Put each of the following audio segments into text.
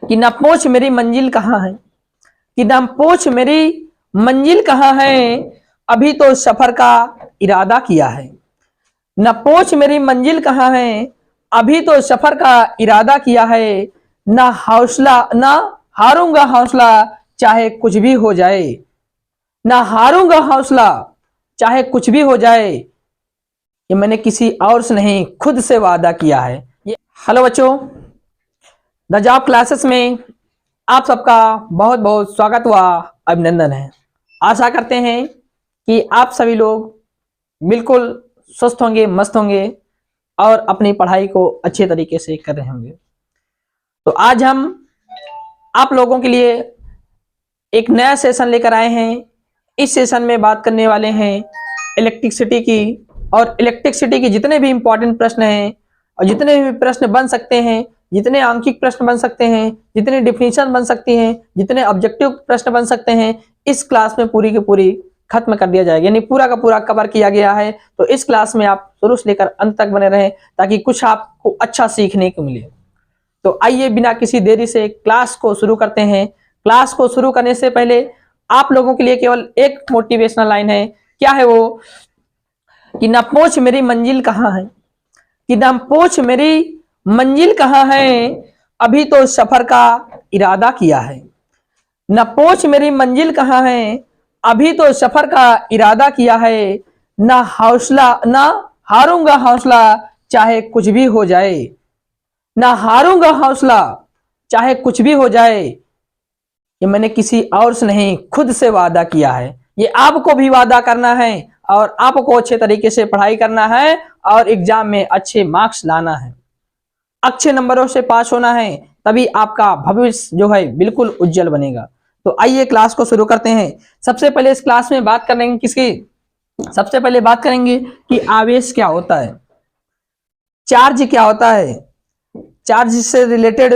कि न पूछ मेरी मंजिल कहाँ है, कि न पूछ मेरी मंजिल कहाँ है, अभी तो सफर का इरादा किया है। न पूछ मेरी मंजिल कहाँ है, अभी तो सफर का इरादा किया है। न हौसला, न हारूंगा हौसला, चाहे कुछ भी हो जाए। न हारूंगा हौसला, चाहे कुछ भी हो जाए। ये मैंने किसी और से नहीं, खुद से वादा किया है। ये हेलो बच्चों, द जॉब क्लासेस में आप सबका बहुत बहुत स्वागत व अभिनंदन है। आशा करते हैं कि आप सभी लोग बिल्कुल स्वस्थ होंगे, मस्त होंगे और अपनी पढ़ाई को अच्छे तरीके से कर रहे होंगे। तो आज हम आप लोगों के लिए एक नया सेशन लेकर आए हैं। इस सेशन में बात करने वाले हैं इलेक्ट्रिसिटी की, और इलेक्ट्रिसिटी के जितने भी इंपॉर्टेंट प्रश्न हैं और जितने भी प्रश्न बन सकते हैं, जितने आंकिक प्रश्न बन सकते हैं, जितने डिफिनीशन बन सकती हैं, जितने ऑब्जेक्टिव प्रश्न बन सकते हैं, इस क्लास में पूरी की पूरी खत्म कर दिया जाएगा, यानी पूरा का पूरा कवर किया गया है। तो इस क्लास में आप शुरू से लेकर अंत तक बने रहें ताकि कुछ आपको अच्छा सीखने को मिले। तो आइए बिना किसी देरी से क्लास को शुरू करते हैं। क्लास को शुरू करने से पहले आप लोगों के लिए केवल एक मोटिवेशनल लाइन है। क्या है वो? कि न पूछ मेरी मंजिल कहाँ है, कि न पूछ मेरी मंजिल कहाँ है, अभी तो सफर का इरादा किया है। न पूछ मेरी मंजिल कहाँ है, अभी तो सफर का इरादा किया है। न हौसला, न हारूंगा हौसला, चाहे कुछ भी हो जाए। न हारूंगा हौसला, चाहे कुछ भी हो जाए। ये मैंने किसी और से नहीं, खुद से वादा किया है। ये आपको भी वादा करना है और आपको अच्छे तरीके से पढ़ाई करना है और एग्जाम में अच्छे मार्क्स लाना है, अच्छे नंबरों से पास होना है, तभी आपका भविष्य जो है बिल्कुल उज्जवल बनेगा। तो आइए क्लास को शुरू करते हैं। सबसे पहले इस क्लास में बात करेंगे किसकी? सबसे पहले बात करेंगे कि आवेश क्या होता है, चार्ज क्या होता है, चार्ज से रिलेटेड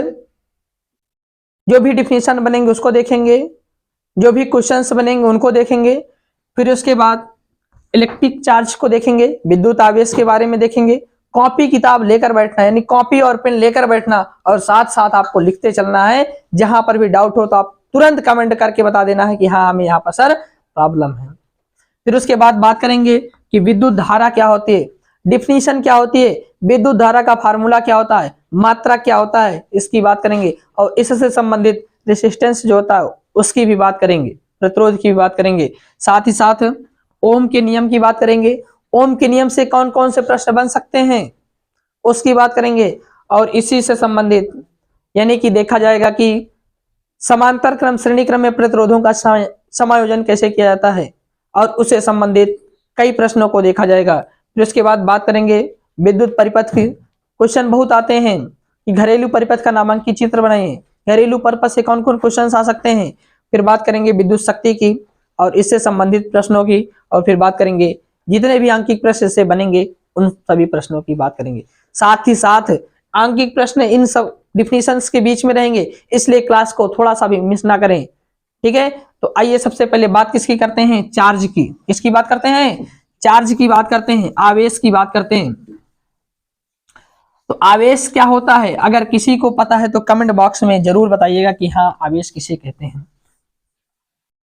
जो भी डिफिनेशन बनेंगे उसको देखेंगे, जो भी क्वेश्चंस बनेंगे उनको देखेंगे। फिर उसके बाद इलेक्ट्रिक चार्ज को देखेंगे, विद्युत आवेश के बारे में देखेंगे। कॉपी किताब लेकर बैठना, यानी कॉपी और पेन लेकर बैठना और साथ साथ आपको लिखते चलना है। जहां पर भी डाउट हो तो आप तुरंत कमेंट करके बता देना है कि हाँ हमें यहाँ पर सर प्रॉब्लम है। फिर उसके बाद बात करेंगे कि विद्युत धारा क्या होती है, डिफिनीशन क्या होती है, विद्युत धारा का फार्मूला क्या होता है, मात्रा क्या होता है, इसकी बात करेंगे। और इससे संबंधित रेसिस्टेंस जो होता है उसकी भी बात करेंगे, प्रतिरोध की भी बात करेंगे। साथ ही साथ ओम के नियम की बात करेंगे। ओम के नियम से कौन कौन से प्रश्न बन सकते हैं उसकी बात करेंगे। और इसी से संबंधित यानी कि देखा जाएगा कि समांतर क्रम श्रेणी क्रम में प्रतिरोधों का समायोजन कैसे किया जाता है और उससे संबंधित कई प्रश्नों को देखा जाएगा। फिर उसके बाद बात करेंगे विद्युत परिपथ की। क्वेश्चन बहुत आते हैं कि घरेलू परिपथ का नामांकित चित्र बनाइए, घरेलू परिपथ से कौन कौन क्वेश्चन आ सकते हैं। फिर बात करेंगे विद्युत शक्ति की और इससे संबंधित प्रश्नों की। और फिर बात करेंगे जितने भी आंकिक प्रश्न से बनेंगे उन सभी प्रश्नों की बात करेंगे। साथ ही साथ आंकिक प्रश्न इन सब डिफिनीशंस के बीच में रहेंगे, इसलिए क्लास को थोड़ा सा भी मिस ना करें, ठीक है। तो आइए सबसे पहले बात किसकी करते हैं? चार्ज की। किसकी बात करते हैं? चार्ज की बात करते हैं, आवेश की बात करते हैं। तो आवेश क्या होता है, अगर किसी को पता है तो कमेंट बॉक्स में जरूर बताइएगा कि हाँ आवेश किसे कहते हैं।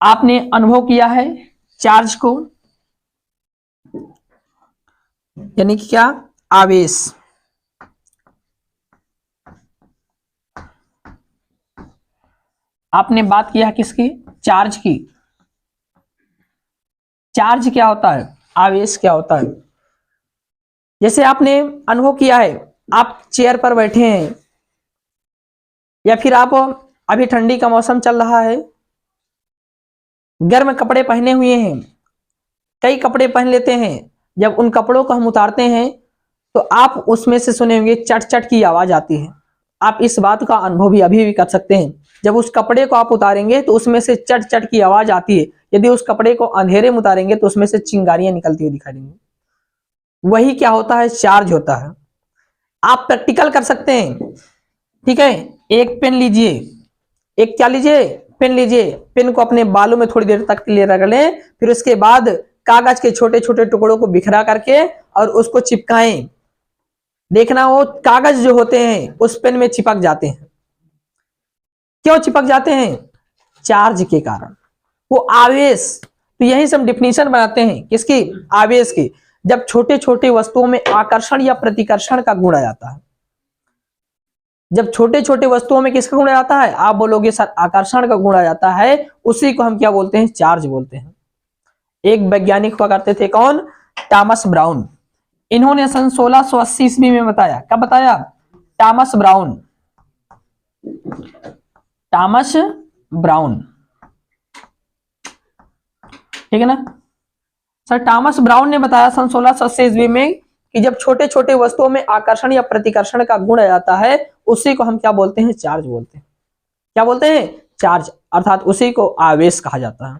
आपने अनुभव किया है चार्ज को, यानी कि क्या? आवेश। आपने बात किया है किसकी? चार्ज की। चार्ज क्या होता है, आवेश क्या होता है। जैसे आपने अनुभव किया है, आप चेयर पर बैठे हैं या फिर आप अभी ठंडी का मौसम चल रहा है, गर्म कपड़े पहने हुए हैं, कई कपड़े पहन लेते हैं। जब उन कपड़ों को हम उतारते हैं तो आप उसमें से सुने होंगे चट चट की आवाज आती है। आप इस बात का अनुभव भी अभी भी कर सकते हैं। जब उस कपड़े को आप उतारेंगे तो उसमें से चट चट की आवाज आती है। यदि उस कपड़े को अंधेरे में उतारेंगे तो उसमें से चिंगारियां निकलती हुई दिखाई देंगी। वही क्या होता है? चार्ज होता है। आप प्रैक्टिकल कर सकते हैं, ठीक है। एक पेन लीजिए, एक क्या लीजिए? पेन लीजिए। पेन को अपने बालों में थोड़ी देर तक ले रगड़ लें, फिर उसके बाद कागज के छोटे छोटे टुकड़ों को बिखरा करके और उसको चिपकाएं। देखना वो कागज जो होते हैं उस पेन में चिपक जाते हैं। क्यों चिपक जाते हैं? चार्ज के कारण, वो आवेश। तो यही से हम डिफिनीशन बनाते हैं किसकी? आवेश की। जब छोटे छोटे वस्तुओं में आकर्षण या प्रतिकर्षण का गुण आ जाता है, जब छोटे छोटे वस्तुओं में किसका गुण आ जाता है? आप बोलोगे सर आकर्षण का गुण आ जाता है, उसी को हम क्या बोलते हैं? चार्ज बोलते हैं। एक वैज्ञानिक हुआ करते थे, कौन? Thomas brown. इन्होंने सन 1680 ईस्वी में बताया। कब बताया? थॉमस ब्राउन, थॉमस ब्राउन, ठीक है ना सर। थॉमस ब्राउन ने बताया सन 1680 ईस्वी में कि जब छोटे छोटे वस्तुओं में आकर्षण या प्रतिकर्षण का गुण आ जाता है, उसी को हम क्या बोलते हैं? चार्ज बोलते हैं। क्या बोलते हैं? चार्ज, अर्थात उसी को आवेश कहा जाता है।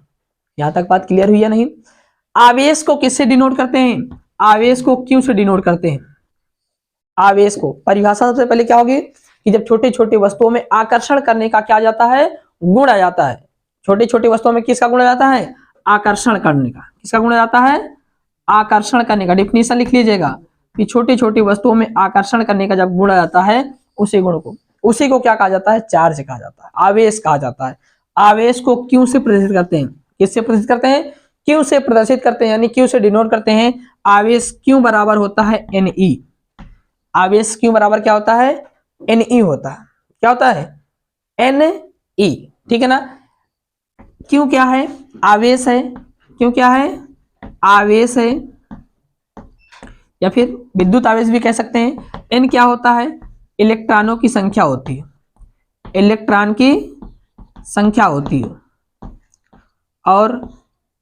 यहां तक बात क्लियर हुई या नहीं? आवेश को किससे डिनोट करते हैं? आवेश को क्यों से डिनोट करते हैं? आवेश को परिभाषा सबसे पहले क्या होगी कि जब छोटे छोटे वस्तुओं में आकर्षण करने का क्या आ जाता है? गुण आ जाता है। छोटी छोटी वस्तुओं में किसका गुण आ जाता है? आकर्षण करने का। किसका गुण आ जाता है? आकर्षण करने का। डिफिनीशन लिख लीजिएगा कि छोटी छोटी वस्तुओं में आकर्षण करने का जब गुण आ जाता है, उसी को क्या कहा जाता है? चार्ज कहा जाता है, आवेश कहा जाता है। आवेश को क्यों से प्रदर्शित करते हैं? किससे प्रदर्शित करते हैं? क्यों से प्रदर्शित करते हैं, यानी क्यों से डिनोट करते हैं। आवेश क्यों बराबर होता है? Ne। आवेश क्यों बराबर क्या होता है? Ne होता है। क्या होता है? Ne, ठीक है ना। क्यों क्या है? आवेश है। क्यों क्या है? आवेश है, या फिर विद्युत आवेश भी कह सकते हैं। एन क्या होता है? इलेक्ट्रॉनों की संख्या होती है, इलेक्ट्रॉन की संख्या होती है। और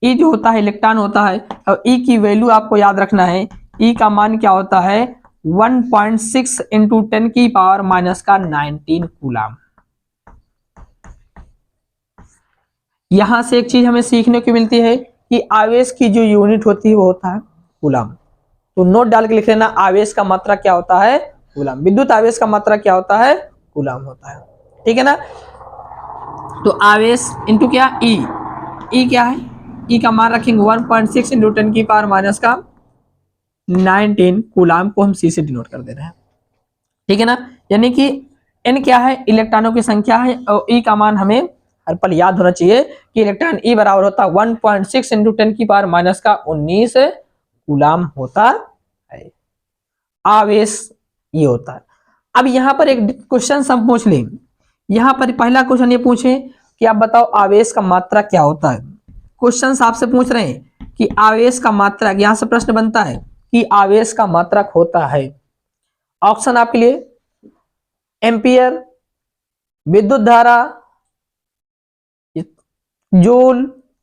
ई जो होता है इलेक्ट्रॉन होता है। और ई की वैल्यू आपको याद रखना है, ई का मान क्या होता है? 1.6 इंटू 10 की पावर माइनस का 19 कूलाम। यहां से एक चीज हमें सीखने को मिलती है कि आवेश की जो यूनिट होती है वो होता है कूलाम। तो नोट डाल के लिख लेना, आवेश का मात्रा क्या होता है? कूलाम। विद्युत आवेश का मात्रा क्या होता है? कूलाम होता है, ठीक है ना। तो आवेश इंटू क्या? ई क्या है? ई का मान रखेंगे 1.6 इंटू 10 की पावर माइनस का 19 कूलाम को हम सी से डिनोट कर दे रहे हैं, ठीक है ना। यानी कि एन क्या है? इलेक्ट्रॉनों की संख्या है। और ई का मान हमें हर पल याद होना चाहिए कि इलेक्ट्रॉन ई बराबर होता है 1.6 इंटू 10 की पावर माइनस का 19 कूलाम होता है। आवेश ये होता है। अब यहां पर एक क्वेश्चन हम पूछ लें। यहां पर पहला क्वेश्चन ये पूछे कि आप बताओ आवेश का मात्रा क्या होता है। क्वेश्चन आपसे पूछ रहे हैं कि आवेश का मात्रक, यहां से प्रश्न बनता है कि आवेश का मात्रक होता है। ऑप्शन आपके लिए एम्पियर, विद्युत धारा, जूल,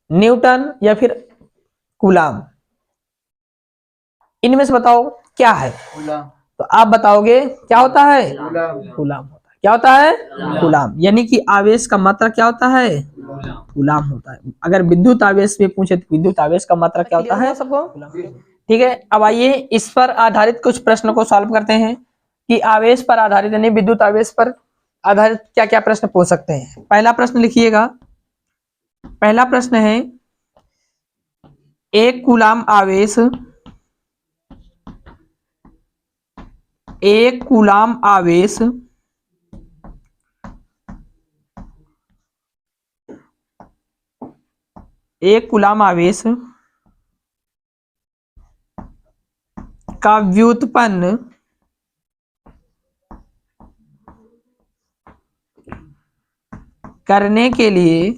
न्यूटन या फिर कूलाम। इनमें से बताओ क्या है? तो आप बताओगे क्या होता है? कूलाम होता है। क्या होता है? कूलाम। यानी कि आवेश का मात्रा क्या होता है? कूलाम होता है। अगर विद्युत आवेश में पूछे तो विद्युत आवेश का मात्रा क्या होता है? सबको ठीक है। अब आइए इस पर आधारित कुछ प्रश्नों को सॉल्व करते हैं कि आवेश पर आधारित यानी विद्युत आवेश पर आधारित क्या क्या प्रश्न पूछ सकते हैं। पहला प्रश्न लिखिएगा। पहला प्रश्न है, एक कूलाम आवेश, एक कूलाम आवेश एक कूलाम आवेश का व्युत्पन्न करने के लिए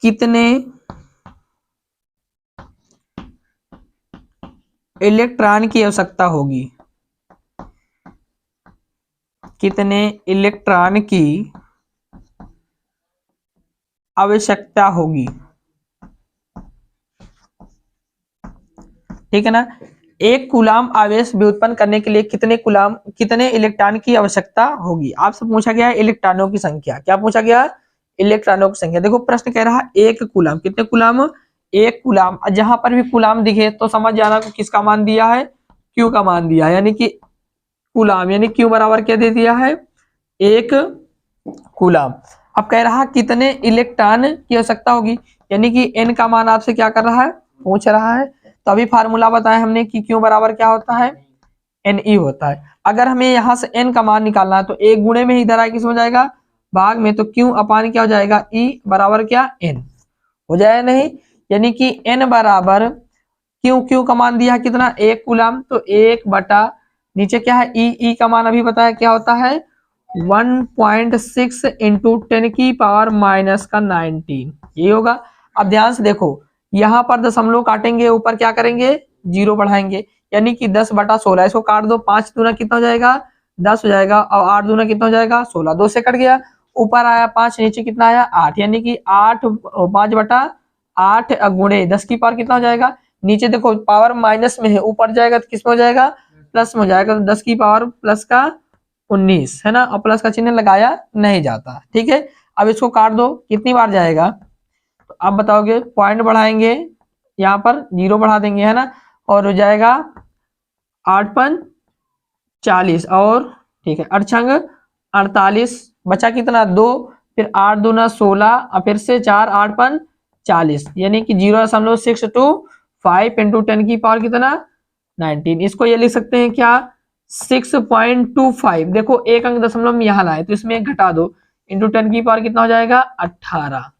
कितने इलेक्ट्रॉन की आवश्यकता होगी? कितने इलेक्ट्रॉन की आवश्यकता होगी? ठीक है ना। एक कूलाम आवेश व्युत्पन्न करने के लिए कितने इलेक्ट्रॉन की आवश्यकता होगी? आपसे पूछा गया है इलेक्ट्रॉनों की संख्या। क्या पूछा गया? इलेक्ट्रॉनों की संख्या। देखो प्रश्न कह रहा है एक कूलाम। कितने कूलाम? एक कूलाम। जहां पर भी कूलाम दिखे तो समझ जाना को किसका मान दिया है? क्यू का मान दिया है। यानी कि कूलाम यानी क्यू बराबर क्या दे दिया है? एक कूलाम। अब कह रहा कितने इलेक्ट्रॉन की आवश्यकता होगी, यानी कि एन का मान आपसे क्या कर रहा है? पूछ रहा है। तो अभी फार्मूला बताया हमने कि क्यू बराबर क्या होता है? Ne होता है। अगर हमें यहाँ से n का मान निकालना है तो एक गुणे में ही इधर आए किस में हो जाएगा, भाग में, तो Q अपान क्या हो जाएगा, E बराबर क्या, n हो जाएगा नहीं, यानी कि n बराबर Q का मान दिया है कितना, 1 कूलम, तो 1 बटा नीचे क्या है E का मान अभी बताया क्या होता है 1.6 इंटू 10 की पावर माइनस का 19, ये होगा। अब ध्यान से देखो, यहाँ पर दशमलव काटेंगे, ऊपर क्या करेंगे, 0 बढ़ाएंगे, यानी कि 10 बटा 16, इसको काट दो, 5 दूना कितना हो जाएगा 10 हो जाएगा, और 8 दूना कितना हो जाएगा 16, 2 से कट गया, ऊपर आया 5, नीचे कितना आया 8, यानी कि 5 बटा 8 गुणे 10 की पावर कितना हो जाएगा, नीचे देखो पावर माइनस में है, ऊपर जाएगा तो किस में हो जाएगा, प्लस में हो जाएगा, तो 10 की पावर प्लस का 19 है ना, और प्लस का चिन्ह लगाया नहीं जाता, ठीक है। अब इसको काट दो, कितनी बार जाएगा, तो आप बताओगे, पॉइंट बढ़ाएंगे, यहाँ पर 0 बढ़ा देंगे है ना, और हो जाएगा 8×5 = 40, और ठीक है 8×48 बचा कितना 2, फिर 8 दूना 16, और फिर से 4, 8×5 = 40, यानी कि 0.625 इंटू 10 की पावर कितना 19, इसको ये लिख सकते हैं क्या 6.25, देखो एक अंक दशमलव में यहाँ लाए तो इसमें एक घटा दो, इंटू 10 की पावर कितना हो जाएगा 18,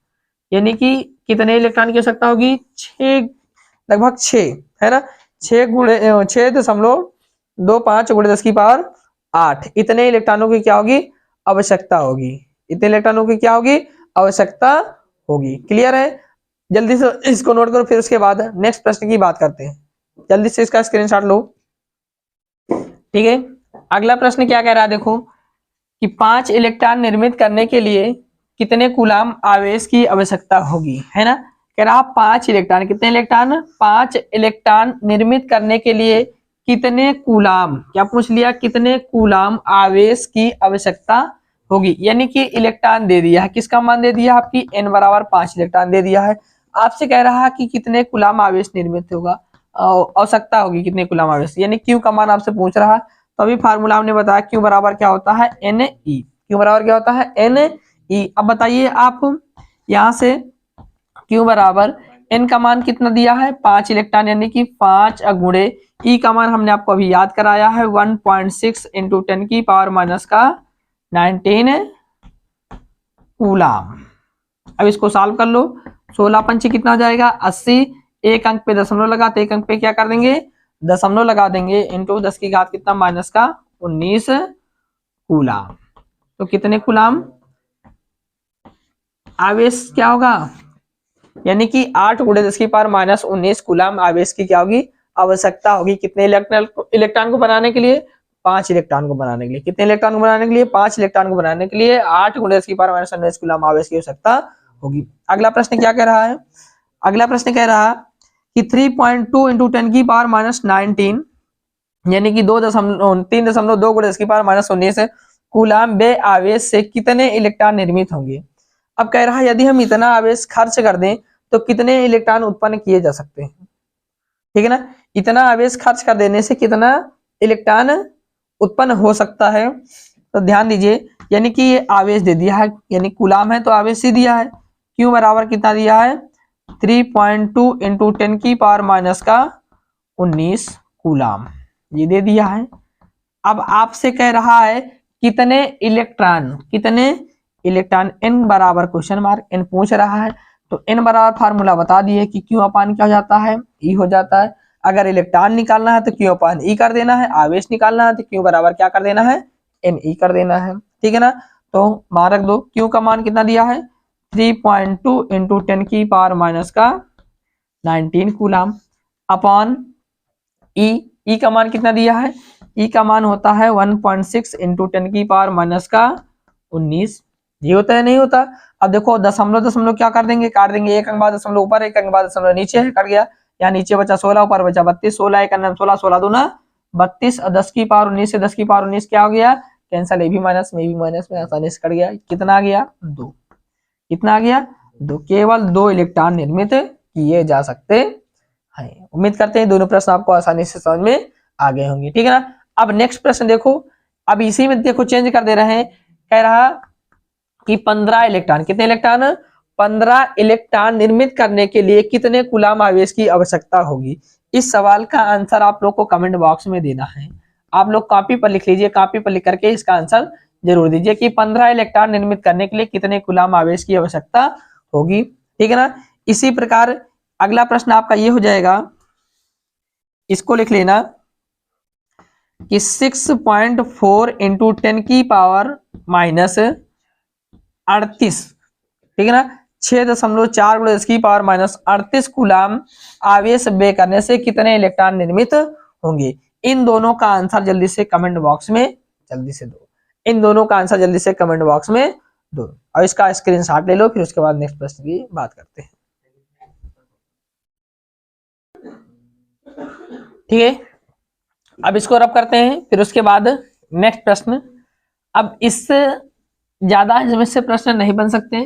यानी कि कितने इलेक्ट्रॉन की आवश्यकता होगी 6, लगभग 6 है ना, 6.25 गुणे 10 की पावर 8, इतने इलेक्ट्रॉनों की क्या होगी आवश्यकता होगी, इतने इलेक्ट्रॉनों की क्या होगी आवश्यकता होगी। क्लियर है, जल्दी से इसको नोट करो, फिर उसके बाद नेक्स्ट प्रश्न की बात करते हैं, जल्दी से इसका स्क्रीनशॉट लो, ठीक है। अगला प्रश्न क्या कह रहा है, देखो कि 5 इलेक्ट्रॉन निर्मित करने के लिए कितने कूलाम आवेश की आवश्यकता होगी, है ना, कह रहा 5 इलेक्ट्रॉन, कितने इलेक्ट्रॉन 5 इलेक्ट्रॉन निर्मित करने के लिए कितने कूलाम, क्या पूछ लिया, कितने कूलाम आवेश की आवश्यकता होगी, यानी कि इलेक्ट्रॉन दे दिया है, किसका मान दे दिया आपकी n बराबर 5 इलेक्ट्रॉन दे दिया है, आपसे कह रहा है कि कितने कूलाम आवेश निर्मित होगा, आवश्यकता होगी कितने कूलाम आवेश, यानी Q का मान आपसे पूछ रहा है, तो अभी फार्मूला हमने बताया Q बराबर क्या होता है Ne, Q बराबर क्या होता है Ne। अब बताइए आप यहाँ से Q बराबर n का मान कितना दिया है 5 इलेक्ट्रॉन, यानी कि 5 गुणे E का मान हमने आपको अभी याद कराया है 1.6 इंटू 10 की पावर माइनस का 19 कूलाम। अब इसको सॉल्व कर लो, 16 पंचे कितना हो जाएगा 80, एक अंक पे दशमलव लगाते, एक अंक पे क्या कर देंगे दशमलव लगा देंगे, इंटू 10 की घात कितना माइनस का 19 कूलाम। तो कितने कूलाम आवेश क्या होगा, यानी कि 8 गुणे 10 की पावर माइनस 19 कूलाम आवेश की क्या होगी आवश्यकता होगी, कितने इलेक्ट्रॉन को बनाने के लिए 5 इलेक्ट्रॉन को बनाने के लिए, कितने इलेक्ट्रॉन को बनाने के लिए 5 इलेक्ट्रॉन को बनाने के लिए 8 गुणे 10 की पावर माइनस 19 कूलाम आवेश की आवश्यकता होगी। अगला प्रश्न क्या कह रहा है, अगला प्रश्न कह रहा है कि 3.2 इंटू 10 की पावर माइनस 19, यानी कि 3.2 गुणे 10 की पावर माइनस 19 कूलाम बे आवेश से कितने इलेक्ट्रॉन निर्मित होंगे। अब कह रहा है यदि हम इतना आवेश खर्च कर दें तो कितने इलेक्ट्रॉन उत्पन्न किए जा सकते हैं, ठीक है ना, इतना आवेश खर्च कर देने से कितना इलेक्ट्रॉन उत्पन्न हो सकता है। तो ध्यान दीजिए, यानी कि ये आवेश दे दिया है, यानी कूलाम है तो आवेश ही दिया है, Q बराबर कितना दिया है 3.2 इंटू 10 की पावर माइनस का 19 कूलाम, ये दे दिया है। अब आपसे कह रहा है कितने इलेक्ट्रॉन n बराबर क्वेश्चन मार्क n पूछ रहा है, तो n बराबर फार्मूला बता दिए कि Q अपान क्या हो जाता है E हो जाता है, अगर इलेक्ट्रॉन निकालना है तो Q अपान E कर देना है, आवेश निकालना है तो Q बराबर क्या कर देना है Ne कर देना है, ठीक है ना। तो मान रख दो, Q का मान कितना दिया है 3.2 इंटू 10 की पावर माइनस का 19 कूलाम अपॉन E का मान कितना दिया है, E का मान होता है 1.6 इंटू 10 की पावर माइनस का 19, ये होता है नहीं होता। अब देखो दशमलव क्या कर देंगे, काट देंगे, एक अंक बाद दशमलव ऊपर, एक अंक बाद दशमलव नीचे है, कट गया, यहाँ नीचे बचा 16, ऊपर बचा 32, 16 एक 16, 16 दूना 32, और 10 की पावर 19 से 10 की पावर 19 क्या हो गया कैंसल, ये भी माइनस में भी माइनस में आसानी से कट गया, कितना आ गया 2, कितना आ गया 2, केवल 2 इलेक्ट्रॉन निर्मित किए जा सकते हैं। उम्मीद करते हैं दोनों प्रश्न आपको आसानी से समझ में आ गए होंगे, ठीक है ना। अब नेक्स्ट प्रश्न देखो, अब इसी में देखो चेंज कर दे रहे हैं, कह रहा कि 15 इलेक्ट्रॉन, कितने इलेक्ट्रॉन 15 इलेक्ट्रॉन निर्मित करने के लिए कितने कूलाम आवेश की आवश्यकता होगी। इस सवाल का आंसर आप लोग को कमेंट बॉक्स में देना है। आप लोग कॉपी पर लिख लीजिए, कॉपी पर लिख करके इसका आंसर जरूर दीजिए कि 15 इलेक्ट्रॉन निर्मित करने के लिए कितने कूलाम आवेश की आवश्यकता होगी। ठीक है ना। इसी प्रकार अगला प्रश्न आपका ये हो जाएगा, इसको लिख लेना कि 6.4 इंटू 10 की पावर माइनस 38, ठीक है ना, 6.4 × 10 की पावर माइनस 38 कूलाम आवेश व्यय करने से कितने इलेक्ट्रॉन निर्मित होंगे। इन दोनों का आंसर जल्दी से कमेंट बॉक्स में जल्दी से दो, इन दोनों का आंसर जल्दी से कमेंट बॉक्स में दो और इसका स्क्रीनशॉट ले लो। फिर उसके बाद नेक्स्ट प्रश्न की बात करते हैं। ठीक है, अब इसको रब करते हैं, फिर उसके बाद नेक्स्ट प्रश्न। अब इससे ज्यादा इसमें से प्रश्न नहीं बन सकते।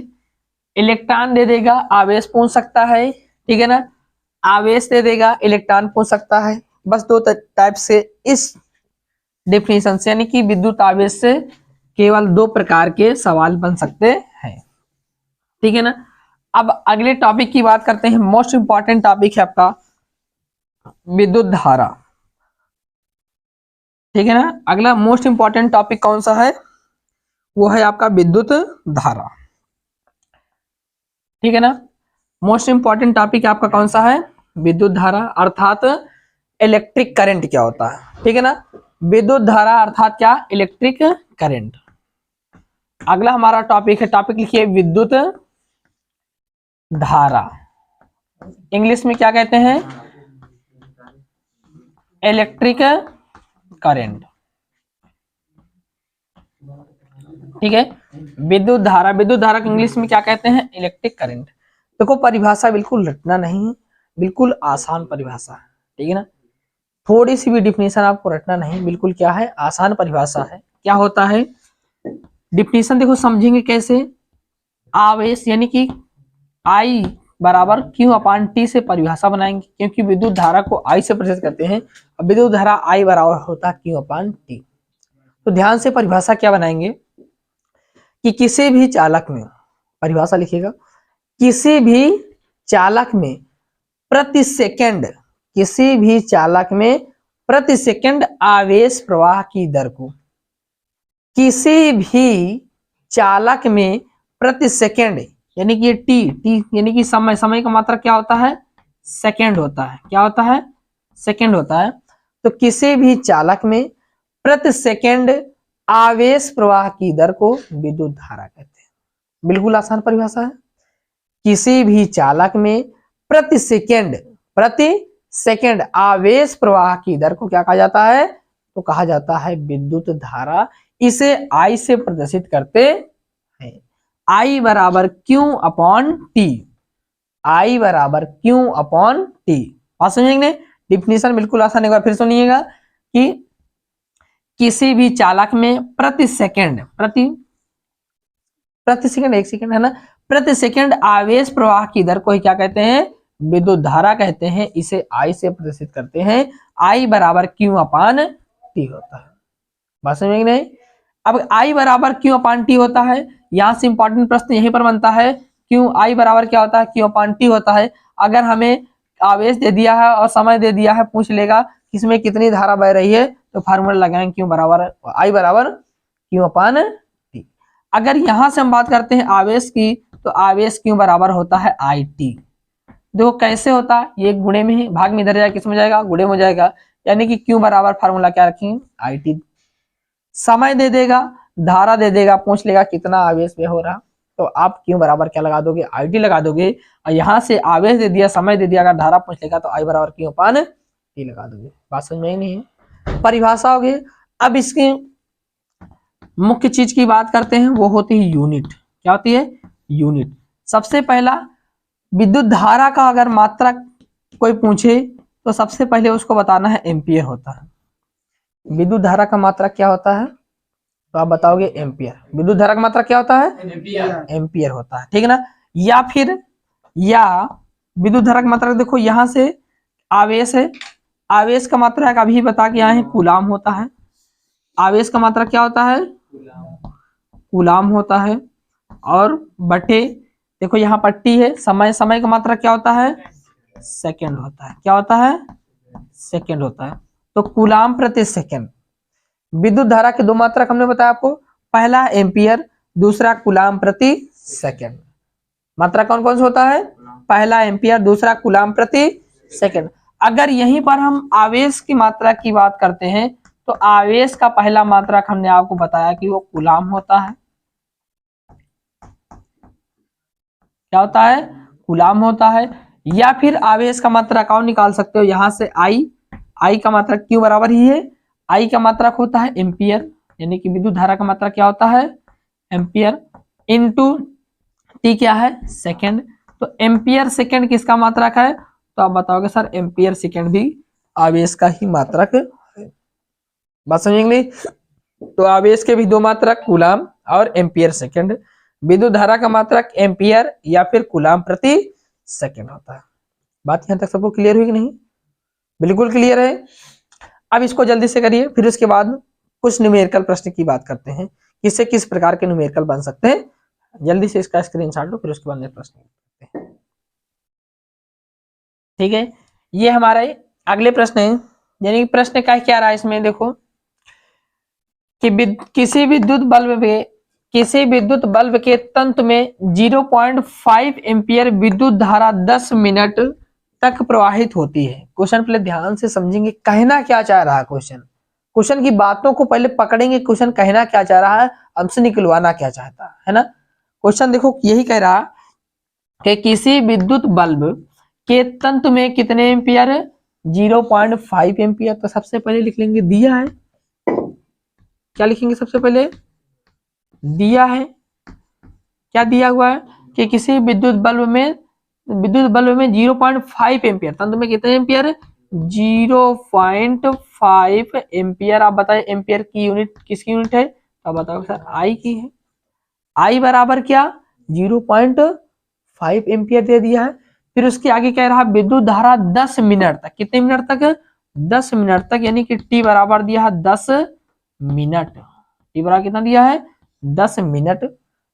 इलेक्ट्रॉन दे देगा, आवेश पूछ सकता है, ठीक है ना, आवेश दे देगा, इलेक्ट्रॉन पूछ सकता है। बस दो टाइप से इस डेफिनेशन से, यानी कि विद्युत आवेश से केवल दो प्रकार के सवाल बन सकते हैं। ठीक है ना। अब अगले टॉपिक की बात करते हैं। मोस्ट इंपॉर्टेंट टॉपिक है आपका विद्युत धारा। ठीक है ना। अगला मोस्ट इंपॉर्टेंट टॉपिक कौन सा है, वो है आपका विद्युत धारा। ठीक है ना। मोस्ट इंपॉर्टेंट टॉपिक आपका कौन सा है, विद्युत धारा, अर्थात इलेक्ट्रिक करंट क्या होता है। ठीक है ना। विद्युत धारा अर्थात क्या, इलेक्ट्रिक करंट। अगला हमारा टॉपिक है, टॉपिक लिखिए विद्युत धारा। इंग्लिश में क्या कहते हैं, इलेक्ट्रिक करंट। ठीक है। विद्युत धारा, विद्युत धारा को इंग्लिश में क्या कहते हैं, इलेक्ट्रिक करंट। देखो परिभाषा बिल्कुल रटना नहीं है, बिल्कुल आसान परिभाषा है। ठीक है ना। थोड़ी सी भी डिफिनेशन आपको रटना नहीं, बिल्कुल क्या है, आसान परिभाषा है। क्या होता है डिफिनेशन, देखो समझेंगे कैसे। आवेश यानी कि I बराबर Q/T से परिभाषा बनाएंगे, क्योंकि विद्युत धारा को I से प्रदर्शित करते हैं। अब विद्युत धारा I बराबर होता है Q/T। तो ध्यान से परिभाषा क्या बनाएंगे कि किसी भी चालक में, परिभाषा लिखिएगा, किसी भी चालक में प्रति सेकंड, किसी भी चालक में प्रति सेकंड आवेश प्रवाह की दर को, किसी भी चालक में प्रति सेकंड, यानी कि टी यानी कि समय, समय का मात्रा क्या होता है, सेकंड होता है। क्या होता है, सेकंड होता है। तो किसी भी चालक में प्रति सेकंड आवेश प्रवाह की दर को विद्युत धारा कहते हैं। बिल्कुल आसान परिभाषा है। किसी भी चालक में प्रति सेकंड आवेश प्रवाह की दर को क्या कहा जाता है, तो कहा जाता है विद्युत धारा। इसे I से प्रदर्शित करते हैं। I बराबर Q/T, I बराबर Q/T। बात समझेंगे। डिफिनेशन बिल्कुल आसान, एक बार फिर सुनिएगा कि किसी भी चालक में प्रति सेकंड, प्रति सेकंड, एक सेकंड है ना, प्रति सेकंड आवेश प्रवाह की दर को ही क्या कहते हैं, विद्युत धारा कहते हैं। इसे I से प्रदर्शित करते हैं। I बराबर Q/T होता है। बात समझेंगे नहीं। अब I बराबर Q/T होता है, यहां से इंपॉर्टेंट प्रश्न यहीं पर बनता है, क्यों I बराबर क्या होता है, Q/T होता है। अगर हमें आवेश दे दिया है और समय दे दिया है, पूछ लेगा किसमें कितनी धारा बह रही है, तो फार्मूला लगाएंगे I बराबर Q/T। अगर यहां से हम बात करते हैं आवेश की, तो आवेश Q बराबर होता है IT। देखो कैसे होता है, ये गुणे में ही, भाग में इधर जाएगा, किसमें जाएगा, गुणे में जाएगा। यानी कि Q बराबर फार्मूला क्या रखेंगे, IT। समय दे देगा, धारा दे देगा, पूछ लेगा कितना आवेश में हो रहा, तो आप Q बराबर क्या लगा दोगे, IT लगा दोगे। और यहाँ से आवेश दे दिया, समय दे दिया, अगर धारा पूछ लेगा तो I बराबर Q/T लगा दोगे। बात समझ में नहीं है, परिभाषा होगी। अब इसकी मुख्य चीज की बात करते हैं, वो होती है यूनिट। क्या होती है, यूनिट। सबसे पहला विद्युत धारा का अगर मात्रा कोई पूछे तो सबसे पहले उसको बताना है एम्पियर होता है। विद्युत धारा का मात्रा क्या होता है, तो आप बताओगे एम्पियर। विद्युत धारा का मात्रा क्या होता है, एम्पियर होता है। ठीक है ना। या फिर विद्युत धारा की मात्रा, देखो यहां से आवेश है, आवेश का मात्रा अभी बता के आए हैं, कूलाम होता है। आवेश का मात्रा क्या होता है, कूलाम होता है। और बटे, देखो यहाँ पट्टी है, समय, समय का मात्रा क्या होता है, सेकंड होता है। क्या होता है, सेकंड होता है। तो कूलाम प्रति सेकंड, विद्युत धारा के दो मात्रक हमने बताया आपको, पहला एम्पियर, दूसरा कूलाम प्रति सेकंड। मात्रा कौन कौन सा होता है? पहला एम्पियर, दूसरा कूलाम प्रति सेकंड। अगर यहीं पर हम आवेश की मात्रा की बात करते हैं तो आवेश का पहला मात्रक हमने आपको बताया कि वो कूलाम होता है। क्या होता है? कूलाम होता है। या फिर आवेश का मात्रक और निकाल सकते हो यहां से आई का मात्रक क्यू बराबर ही है, आई का मात्रक होता है एम्पियर, यानी कि विद्युत धारा का मात्रक क्या होता है? एम्पियर, इनटू टी क्या है? सेकंड। तो एम्पियर सेकंड किसका मात्रक है? तो आप बताओगे सर एम्पियर सेकंड भी आवेश का ही मात्रक है। बात समझेंगे? तो आवेश के भी दो मात्रक, कूलाम और एम्पियर सेकंड। विद्युत धारा का मात्रक एम्पियर या फिर कूलाम प्रति सेकंड होता है। बात यहां तक सबको क्लियर हुई कि नहीं? बिल्कुल क्लियर है। अब इसको जल्दी से करिए, फिर उसके बाद कुछ न्यूमेरिकल प्रश्न की बात करते हैं, किससे किस प्रकार के न्यूमेरिकल बन सकते हैं। जल्दी से इसका स्क्रीनशॉट लो, फिर उसके बाद प्रश्न करते हैं। ठीक है, ये हमारे अगले प्रश्न है। यानी प्रश्न का क्या रहा है इसमें, देखो कि किसी विद्युत बल्ब के तंतु में 0.5 एम्पियर विद्युत धारा 10 मिनट तक प्रवाहित होती है। क्वेश्चन पहले ध्यान से समझेंगे, कहना क्या चाह रहा है क्वेश्चन की बातों को पहले पकड़ेंगे, क्वेश्चन कहना क्या चाह रहा है, हमसे निकलवाना क्या चाहता है ना। क्वेश्चन देखो यही कह रहा कि किसी विद्युत बल्ब के तंतु में कितने एम्पियर? 0.5 एम्पियर। तो सबसे पहले लिख लेंगे दिया है, क्या लिखेंगे सबसे पहले? दिया है। क्या दिया हुआ है कि किसी विद्युत बल्ब में 0.5 एम्पियर, तंतु में कितने एम्पियर? 0.5 एम्पियर। आप बताएं एम्पियर की यूनिट किसकी यूनिट है? तो बताओ सर आई की है। आई बराबर क्या? 0.5 एम्पियर दे दिया है। फिर उसके आगे कह रहा विद्युत धारा 10 मिनट तक, कितने मिनट तक? 10 मिनट तक, यानी कि टी बराबर दिया है 10 मिनट। टी बराबर कितना दिया है? 10 मिनट,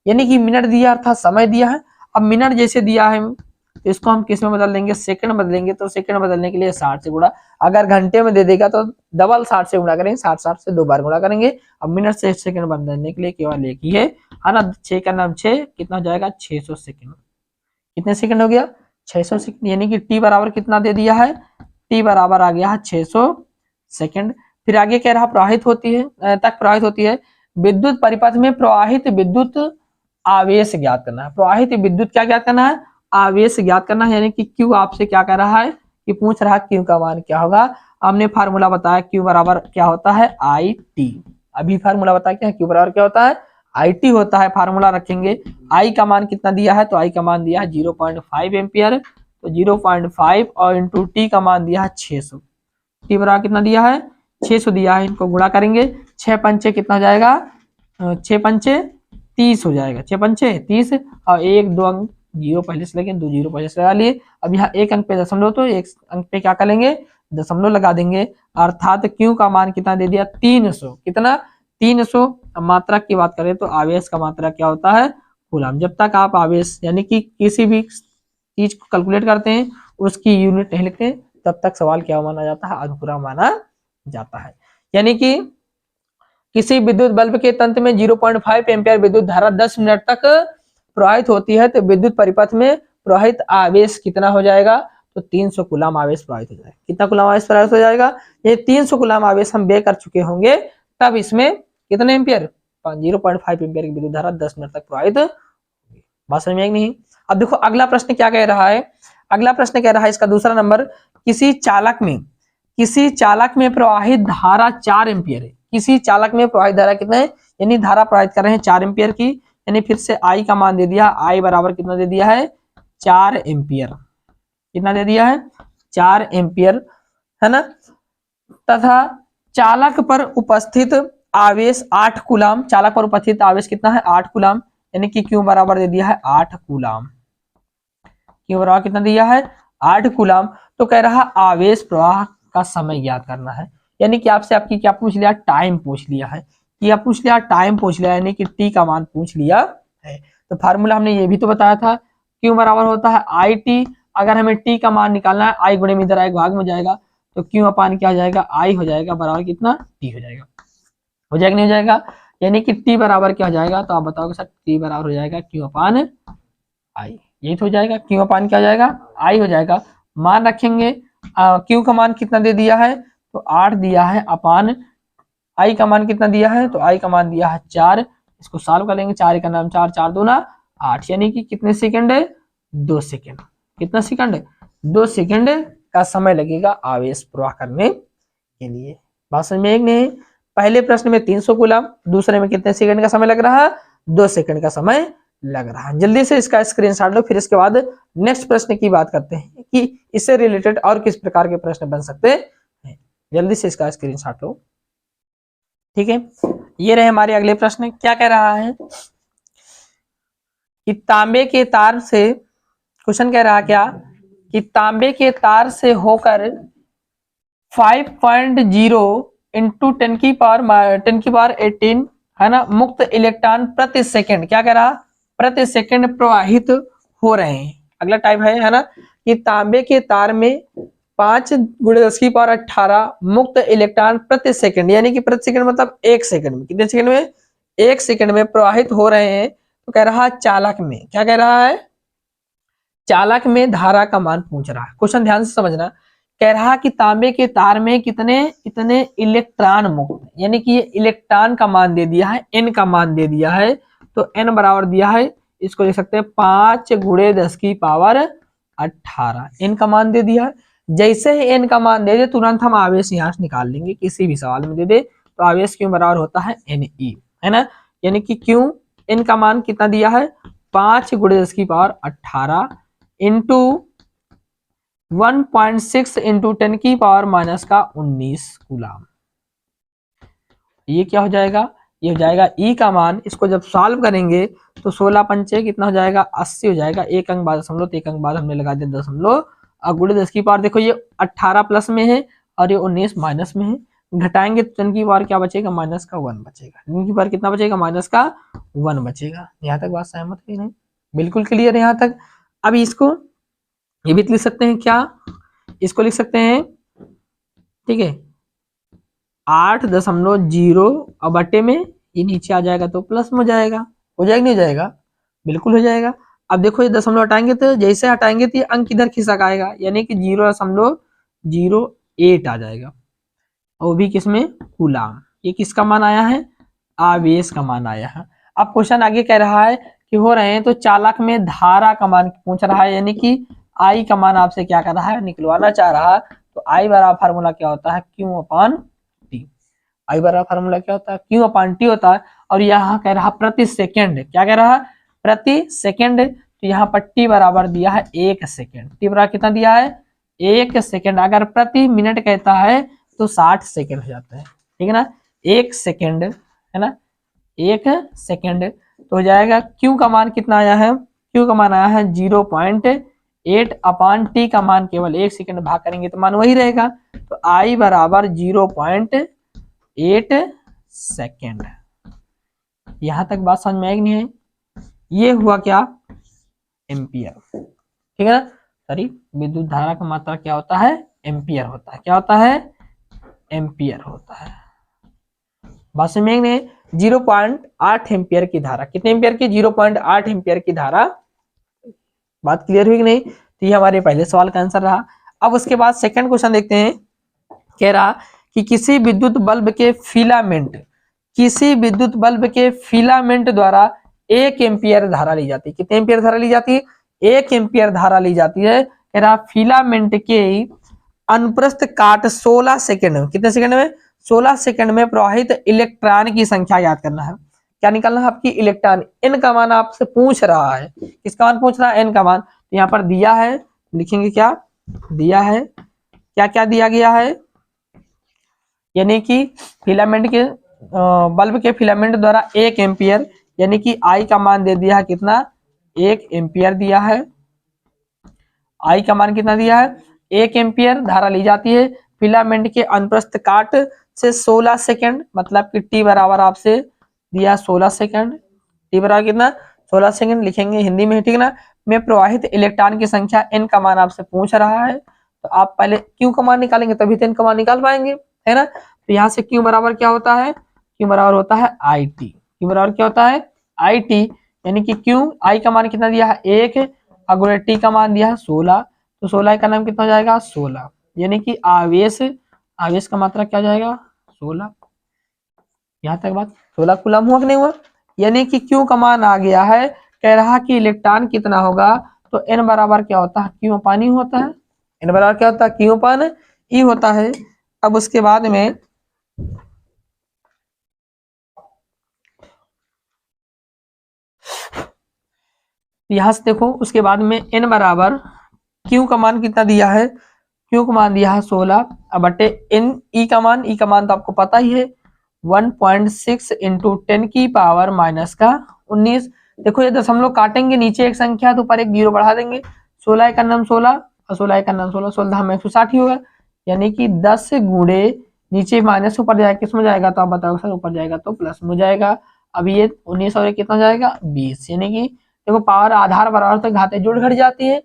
यानी कि मिनट दिया अर्थात समय दिया है। अब मिनट जैसे दिया है तो इसको हम किस में बदल देंगे? सेकंड बदलेंगे। तो सेकंड बदलने के लिए 60 से गुणा, अगर घंटे में दे देगा तो डबल 60 से गुणा करेंगे, 60 से 2 बार गुणा करेंगे। अब मिनट से सेकंड बदलने के लिए केवल एक ही है ना। 6 का नाम 6, कितना हो जाएगा? 600 सेकंड। कितने सेकंड हो गया? 600 सेकंड, यानी कि टी बराबर कितना दे दिया है? टी बराबर आ गया है 600 सेकंड। फिर आगे कह रहा प्रवाहित होती है विद्युत परिपथ में प्रवाहित विद्युत आवेश ज्ञात करना है। प्रवाहित विद्युत क्या ज्ञात करना है? आवेश ज्ञात करना है। यानी कि क्यू आपसे क्या कह रहा है कि पूछ रहा क्यू का मान क्या होगा। हमने फार्मूला बताया क्यू बराबर क्या होता है? I T. अभी फार्मूला बताया क्या है? क्यू बराबर क्या होता है? आई टी होता है। फार्मूला रखेंगे। आई का मान कितना दिया है? तो आई का मान दिया है 0.5 एम्पियर। तो 0.5 और इंटू टी का मान दिया है 600। टी बराबर कितना दिया है? 600 दिया है। इनको गुणा करेंगे, 6 पंचे कितना हो जाएगा? 6 पंचे 30 हो जाएगा। 6 पंचे 30 और 1 2 अंक जीरो पहले से लगे, 2 जीरो पहले से लगा लिए। अब यहाँ एक अंक पे दशमलव, तो एक अंक पे क्या करेंगे? दशमलव लगा देंगे। अर्थात क्यू का मान कितना दे दिया? 300। कितना? 300। मात्रा की बात करें तो आवेश का मात्रा क्या होता है? कूलम। जब तक आप आवेश यानी कि किसी भी चीज को कैलकुलेट करते हैं उसकी यूनिट नहीं लिखते तब तक सवाल क्या माना जाता है? अधूरा माना जाता है। यानी कि किसी विद्युत बल्ब के तंत्र में 0.5 एम्पियर विद्युत धारा 10 मिनट तक प्रवाहित होती है तो विद्युत परिपथ में प्रवाहित आवेश कितना हो जाएगा? तो 300 कूलम आवेश प्रवाहित हो जाएगा। कितना कूलम आवेश प्रवाहित हो जाएगा? ये 300 कूलम आवेश हम बे कर चुके होंगे, तब इसमें कितने एम्पियर? 0.5 एम्पियर की विद्युत धारा 10 मिनट तक प्रवाहित होगी। बात समझ में नहीं? अब देखो अगला प्रश्न क्या कह रहा है। अगला प्रश्न कह रहा है इसका दूसरा नंबर, किसी चालक में प्रवाहित धारा 4 एम्पियर है। किसी चालक में प्रवाहित धारा कितना है? यानी धारा प्रवाहित कर रहे हैं 4 एम्पियर की। यानी फिर से आई का मान दे दिया, आई बराबर कितना दे दिया है? 4 एम्पियर। कितना दे दिया है? 4 एम्पियर, है ना। तथा चालक पर उपस्थित आवेश 8 कूलम। चालक पर उपस्थित आवेश कितना है? 8 कूलम। यानी कि क्यू बराबर दे दिया है 8 कूलम। क्यू बराबर कितना दिया है? 8 कूलम। तो कह रहा आवेश प्रवाह का समय ज्ञात करना है। यानी कि आपसे आपकी क्या पूछ लिया? टाइम पूछ लिया है। क्या पूछ लिया? टाइम पूछ लिया, यानी कि टी का मान पूछ लिया है। तो फार्मूला हमने ये भी तो बताया था, क्यू बराबर होता है आई टी। अगर हमें टी का मान निकालना है, आई गुणे में इधर आएगा भाग में जाएगा, तो क्यू अपान क्या हो जाएगा? आई हो जाएगा बराबर कितना? टी हो जाएगा। हो जाएगा नहीं हो जाएगा, यानी कि टी बराबर क्या हो जाएगा, तो आप बताओगे सर टी बराबर हो जाएगा क्यू अपान आई, यही तो हो जाएगा, क्यू अपान क्या हो जाएगा, आई हो जाएगा। मान रखेंगे क्यू का मान कितना दे दिया है, तो 8 दिया है, अपान आई का मान कितना दिया है, तो आई का मान दिया है 4। इसको सॉल्व करेंगे, 4 का नाम 4, 4 दूना 8, यानी कि कितने सेकंड है, 2 सेकंड। कितना सेकंड है, 2 सेकंड का समय लगेगा आवेश प्रवाह करने के लिए। बात समझ में एक नहीं, पहले प्रश्न में 300 कूलम, दूसरे में कितने सेकंड का समय लग रहा है, 2 सेकंड का समय लग रहा है। जल्दी से इसका स्क्रीनशॉट लो, फिर इसके बाद नेक्स्ट प्रश्न की बात करते हैं कि इससे रिलेटेड और किस प्रकार के प्रश्न बन सकते हैं। जल्दी से इसका स्क्रीनशॉट लो, ठीक है। ये रहे हमारे अगले प्रश्न। क्या कह रहा है कि तांबे के तार से, क्वेश्चन कह रहा क्या कि तांबे के तार से होकर 5.0 इंटू 10 की पावर 18 है ना मुक्त इलेक्ट्रॉन प्रति सेकंड, क्या कह रहा, प्रति सेकंड प्रवाहित हो रहे हैं। अगला टाइप है ना कि तांबे के तार में 5 × 10⁻18 मुक्त इलेक्ट्रॉन प्रति सेकंड, यानी कि प्रति सेकंड मतलब 1 सेकंड में, कितने सेकंड में, 1 सेकंड में प्रवाहित हो रहे हैं। तो कह रहा चालक में, क्या कह रहा है, चालक में धारा का मान पूछ रहा है। क्वेश्चन ध्यान से समझना, कह रहा कि तांबे के तार में कितने कितने इलेक्ट्रॉन मुक्त, यानी कि ये इलेक्ट्रॉन का मान दे दिया है, एन का मान दे दिया है, तो एन बराबर दिया है, इसको लिख सकते हैं 5 × 10⁻18, एन का मान दे दिया है। जैसे ही एन का मान दे दे तुरंत हम आवेश यहाँ से निकाल लेंगे, किसी भी सवाल में दे दे तो आवेश क्यू बराबर होता है एन ई, है ना, यानी कि क्यू एन का मान कितना दिया है, 5 × 10⁻18 इंटू 1.6 इंटू 10⁻⁻19 कूलम। ये क्या हो जाएगा, ये हो जाएगा ई का मान। इसको जब सॉल्व करेंगे तो 16 पंचे कितना हो जाएगा, 80 हो जाएगा। एक अंक बाद दशमलव, तो एक अंक बाद हमने लगा दिया दशमलव, और गुणे 10 की पावर, देखो ये 18 प्लस में है और ये 19 माइनस में है, घटाएंगे तो 10 की पावर क्या बचेगा, माइनस का 1 बचेगा। 10 की पावर कितना बचेगा, माइनस का 1 बचेगा। यहाँ तक बात सहमत है नहीं, बिल्कुल क्लियर है यहाँ तक। अब इसको ये भी लिख सकते हैं, क्या इसको लिख सकते हैं, ठीक है, 8.0 और बटे में ये नीचे आ जाएगा तो प्लस में हो जाएगा, हो जाएगा नहीं हो जाएगा, बिल्कुल हो जाएगा। अब देखो ये दशमलव हटाएंगे तो जैसे हटाएंगे तो ये अंक इधर खिसक आएगा, यानी कि 0.08 आ जाएगा, और वो भी किसमें, कूलम। ये किसका मान आया है, आवेश का मान आया है। अब क्वेश्चन आगे कह रहा है कि हो रहे हैं तो चालक में धारा का मान पूछ रहा है, यानी कि आई का मान आपसे क्या कर रहा है, निकलवाना चाह रहा है। तो आई बराबर फार्मूला क्या होता है, क्यू अपान टी। आई बराबर फार्मूला क्या होता है, क्यू अपान टी होता है। और यहाँ कह रहा प्रति सेकेंड, क्या कह रहा है, प्रति सेकेंड, तो यहाँ पर टी बराबर दिया है 1 सेकेंड। टी बराबर कितना दिया है, 1 सेकेंड। अगर प्रति मिनट कहता है तो 60 सेकेंड हो जाता है, ठीक है ना, 1 सेकेंड है ना, 1 सेकेंड। तो हो जाएगा क्यू का मान कितना आया है, क्यू का मान आया है 0.8 अपान टी का मान केवल 1 सेकेंड भाग करेंगे तो मान वही रहेगा। तो आई बराबर 0.8 सेकेंड। यहां तक बात समझ में आई नहीं है, ये हुआ क्या, एम्पियर, ठीक है ना, सॉरी, विद्युत धारा का मात्रा क्या होता है, एम्पियर होता है, क्या होता है, एम्पियर होता है। बात समझ में नहीं, 0.8 एम्पियर की धारा, कितने एम्पियर की, 0.8 एम्पियर की धारा। बात क्लियर हुई कि नहीं, तो ये हमारे पहले सवाल का आंसर रहा। अब उसके बाद सेकंड क्वेश्चन देखते हैं। कह रहा कि किसी विद्युत बल्ब के फिलामेंट, किसी विद्युत बल्ब के फिलामेंट द्वारा 1 एम्पियर धारा ली जाती है। कितने एम्पियर धारा ली जाती है, 1 एम्पियर धारा ली जाती है। कह रहा फिलामेंट के अनुप्रस्थ काट 16 सेकंड में, कितने सेकंड में, 16 सेकंड में प्रवाहित इलेक्ट्रॉन की संख्या याद करना है। क्या निकालना है, आपकी इलेक्ट्रॉन, एन का मान आपसे पूछ रहा है। किसका मान पूछ रहा है, एन का मान। तो यहाँ पर दिया है, लिखेंगे क्या दिया है, क्या क्या दिया गया है, यानी कि फिलामेंट के बल्ब के फिलामेंट द्वारा 1 एम्पियर, यानी कि आई का मान दे दिया है कितना, 1 एम्पियर दिया है। आई का मान कितना दिया है, 1 एम्पियर धारा ली जाती है फिलामेंट के अनुप्रस्थ काट से 16 सेकंड, मतलब कि टी बराबर आपसे दिया 16 सेकंड। टी बराबर कितना, 16 सेकंड लिखेंगे हिंदी में, ठीक ना, में प्रवाहित इलेक्ट्रॉन की संख्या एन का मान आपसे पूछ रहा है। तो आप पहले क्यू का मान निकालेंगे तभी तो एन का मान निकाल पाएंगे, है ना। तो यहाँ से क्यू बराबर क्या होता है, क्यू बराबर होता है आई टी। क्यू बराबर क्या होता है आई टी, यानी कि क्यू आई का मान कितना दिया है 1, अगर टी का मान दिया है 16, तो 16 का नाम कितना हो जाएगा 16, यानी कि आवेश, आवेश का मात्रा क्या हो जाएगा 16। यहाँ तक बात 16 कूलम हुआ कि नहीं हुआ, यानी कि क्यू का मान आ गया है। कह रहा कि इलेक्ट्रॉन कितना होगा, तो एन बराबर क्या होता है क्यू अपान ई होता है। एन बराबर क्या होता है क्यू अपान ई होता है। अब उसके बाद में यहां से देखो, उसके बाद में एन बराबर क्यू का मान कितना दिया है, क्यू का मान दिया है 16, अब बटे एन ई का मान, ई का मान तो आपको पता ही है 1.6 इंटू 10 की पावर माइनस का 19। देखो ये दशमलव काटेंगे, नीचे एक संख्या तो ऊपर एक जीरो बढ़ा देंगे, 16 का नाम 16 और 16 का नाम 16, 16 में 160 ही होगा, यानी कि 10 गुणे नीचे माइनस ऊपर जाएगा किस में जाएगा, तो आप बताओ सर ऊपर जाएगा तो प्लस में जाएगा। अब ये 19 और कितना जाएगा 20, यानी कि देखो पावर आधार बराबर तो घाते जुड़ घट जाती है,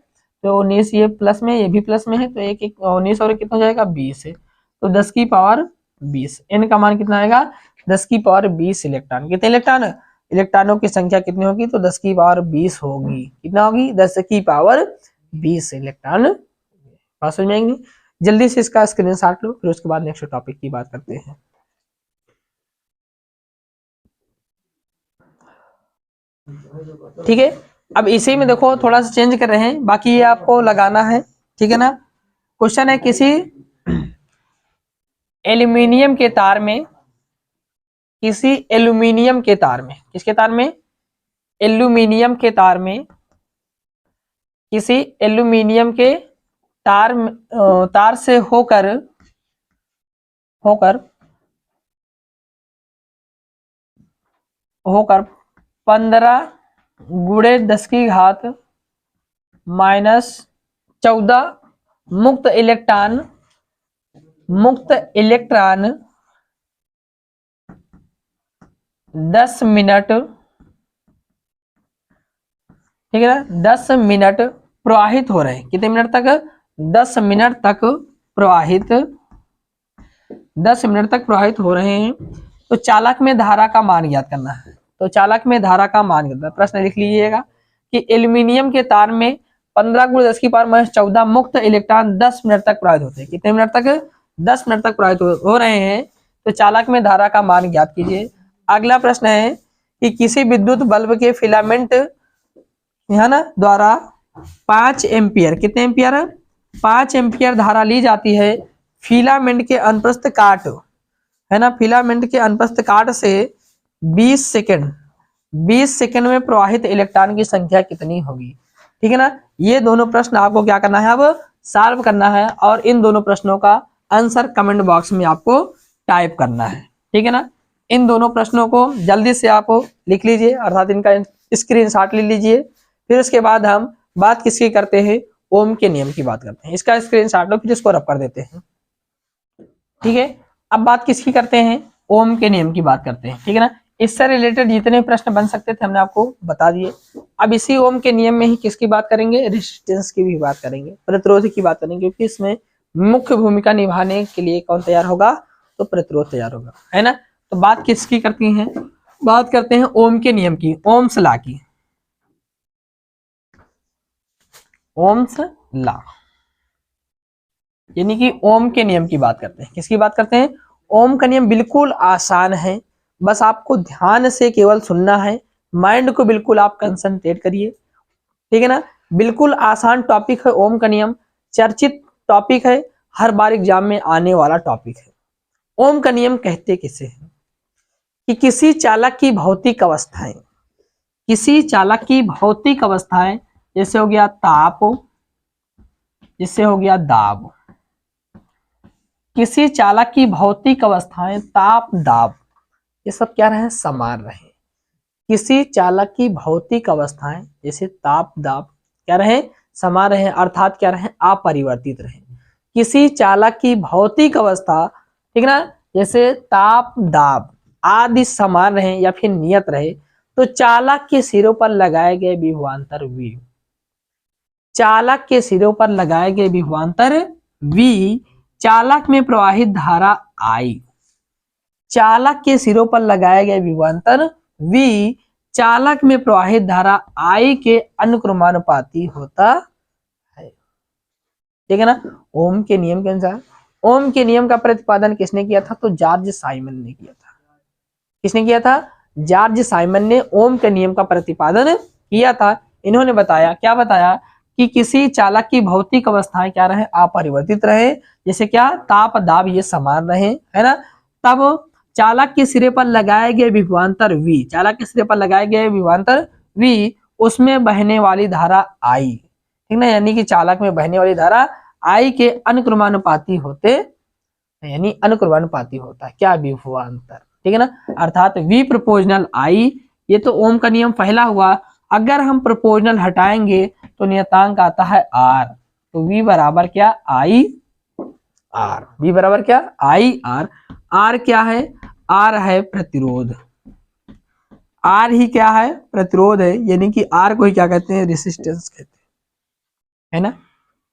तो 19 ये प्लस में ये भी प्लस में है, तो एक 19 और कितना जाएगा 20 है, तो 10 की पावर 20। एन का मान कितना आएगा 10 की पावर 20 इलेक्ट्रॉन। कितने इलेक्ट्रॉन, इलेक्ट्रॉनों की संख्या कितनी होगी, तो 10 की पावर 20 होगी। कितना होगी 10 की पावर 20 इलेक्ट्रॉन। बात समझ में आएंगी। जल्दी से इसका स्क्रीनशॉट लो, फिर उसके बाद नेक्स्ट टॉपिक की बात करते हैं। ठीक है, अब इसी में देखो थोड़ा सा चेंज कर रहे हैं, बाकी ये आपको लगाना है, ठीक है ना। क्वेश्चन है किसी एल्यूमिनियम के तार में, किसी एल्यूमिनियम के तार में, किसके तार में, एल्यूमिनियम के तार में, किसी एल्यूमिनियम के तार तार से होकर होकर होकर 15 गुणे 10 की घात माइनस 14 मुक्त इलेक्ट्रॉन 10 मिनट, ठीक है ना, 10 मिनट प्रवाहित हो रहे हैं। कितने मिनट तक, 10 मिनट तक प्रवाहित, 10 मिनट तक प्रवाहित हो रहे हैं। तो चालक में धारा का मान ज्ञात करना है, तो चालक में धारा का मान ज्ञात करना। प्रश्न लिख लीजिएगा कि एल्यूमिनियम के तार में 15 गुणे 10 की पावर माइनस 14 मुक्त इलेक्ट्रॉन 10 मिनट तक प्रवाहित होते हैं। कितने मिनट तक, 10 मिनट तक प्रवाहित हो रहे हैं, तो चालक में धारा का मान ज्ञात कीजिए। अगला प्रश्न है कि किसी विद्युत बल्ब के फिलामेंट है ना द्वारा 5 एम्पियर, कितने एम्पियर, 5 एम्पियर धारा ली जाती है। फिलामेंट के अनुप्रस्थ काट है ना, फिलामेंट के अनुप्रस्थ काट से 20 सेकंड, 20 सेकंड में प्रवाहित इलेक्ट्रॉन की संख्या कितनी होगी। ठीक है ना, ये दोनों प्रश्न आपको क्या करना है, अब सॉल्व करना है, और इन दोनों प्रश्नों का आंसर कमेंट बॉक्स में आपको टाइप करना है। ठीक है ना, इन दोनों प्रश्नों को जल्दी से आप लिख लीजिए, अर्थात इनका स्क्रीनशॉट ले लीजिए। फिर उसके बाद हम बात किसकी करते हैं, ओम के नियम की बात करते हैं। इसका स्क्रीनशॉट लो, फिर इसको रब कर देते हैं। ठीक है, अब बात किसकी करते हैं, ओम के नियम की बात करते हैं। ठीक है ना, इससे रिलेटेड जितने प्रश्न बन सकते थे हमने आपको बता दिए। अब इसी ओम के नियम में ही किसकी बात करेंगे, रेजिस्टेंस की भी बात करेंगे, प्रतिरोध की बात करेंगे, क्योंकि इसमें मुख्य भूमिका निभाने के लिए कौन तैयार होगा, तो प्रतिरोध तैयार होगा, है ना। तो बात किसकी करती हैं, बात करते हैं ओम के नियम की, ओम्स लॉ की, ओम्स लॉ, यानी कि ओम के नियम की बात करते हैं। किसकी बात करते हैं, ओम का नियम बिल्कुल आसान है, बस आपको ध्यान से केवल सुनना है, माइंड को बिल्कुल आप कंसंट्रेट करिए। ठीक है ना, बिल्कुल आसान टॉपिक है ओम का नियम, चर्चित टॉपिक है, हर बार एग्जाम में आने वाला टॉपिक है। ओम का नियम कहते किसे हैं, कि किसी चालक की भौतिक अवस्थाएं, किसी चालक की भौतिक अवस्थाएं, जैसे हो गया ताप, जिससे हो गया दाब, किसी चालक की भौतिक अवस्थाएं ताप दाब, ये सब क्या रहे, समान रहे। किसी चालक की भौतिक अवस्थाएं जैसे ताप दाब क्या रहे, समान रहे, अर्थात क्या रहे, अपरिवर्तित रहे। किसी चालक की भौतिक अवस्था, ठीक ना, जैसे ताप दाब आदि समान रहे या फिर नियत रहे, तो चालक के सिरों पर लगाए गए विभवांतर V, चालक के सिरों पर लगाए गए विभवांतर V, चालक में प्रवाहित धारा I, चालक के सिरों पर लगाए गए विभवांतर V चालक में प्रवाहित धारा I के अनुक्रमानुपाती होता है। ठीक है ना। ओम के नियम के अनुसार, ओम के नियम का प्रतिपादन किसने किया था? तो जॉर्ज साइमन ने किया था। किसने किया था? जॉर्ज साइमन ने ओम के नियम का प्रतिपादन किया था। इन्होंने बताया, क्या बताया कि किसी चालक की भौतिक अवस्थाएं क्या रहे? अपरिवर्तित रहे। जैसे क्या? ताप दाब ये समान रहे, है ना। तब चालक के सिरे पर लगाए गए विभवांतर V, चालक के सिरे पर लगाए गए विभवांतर V, उसमें बहने वाली धारा I, ठीक ना, यानी कि चालक में बहने वाली धारा I के अनुक्रमानुपाती होते, यानी अनुक्रमानुपाती होता है क्या? विभवांतर। ठीक है ना। अर्थात V प्रोपोर्शनल I, ये तो ओम का नियम पहला हुआ। अगर हम प्रोपोर्शनल हटाएंगे तो नियतांक आता है R, तो V बराबर क्या? I R। V बराबर क्या? I R। R क्या है? R है प्रतिरोध। R ही क्या है? प्रतिरोध है, यानी कि R को ही क्या कहते हैं? रेसिस्टेंस कहते हैं, है ना।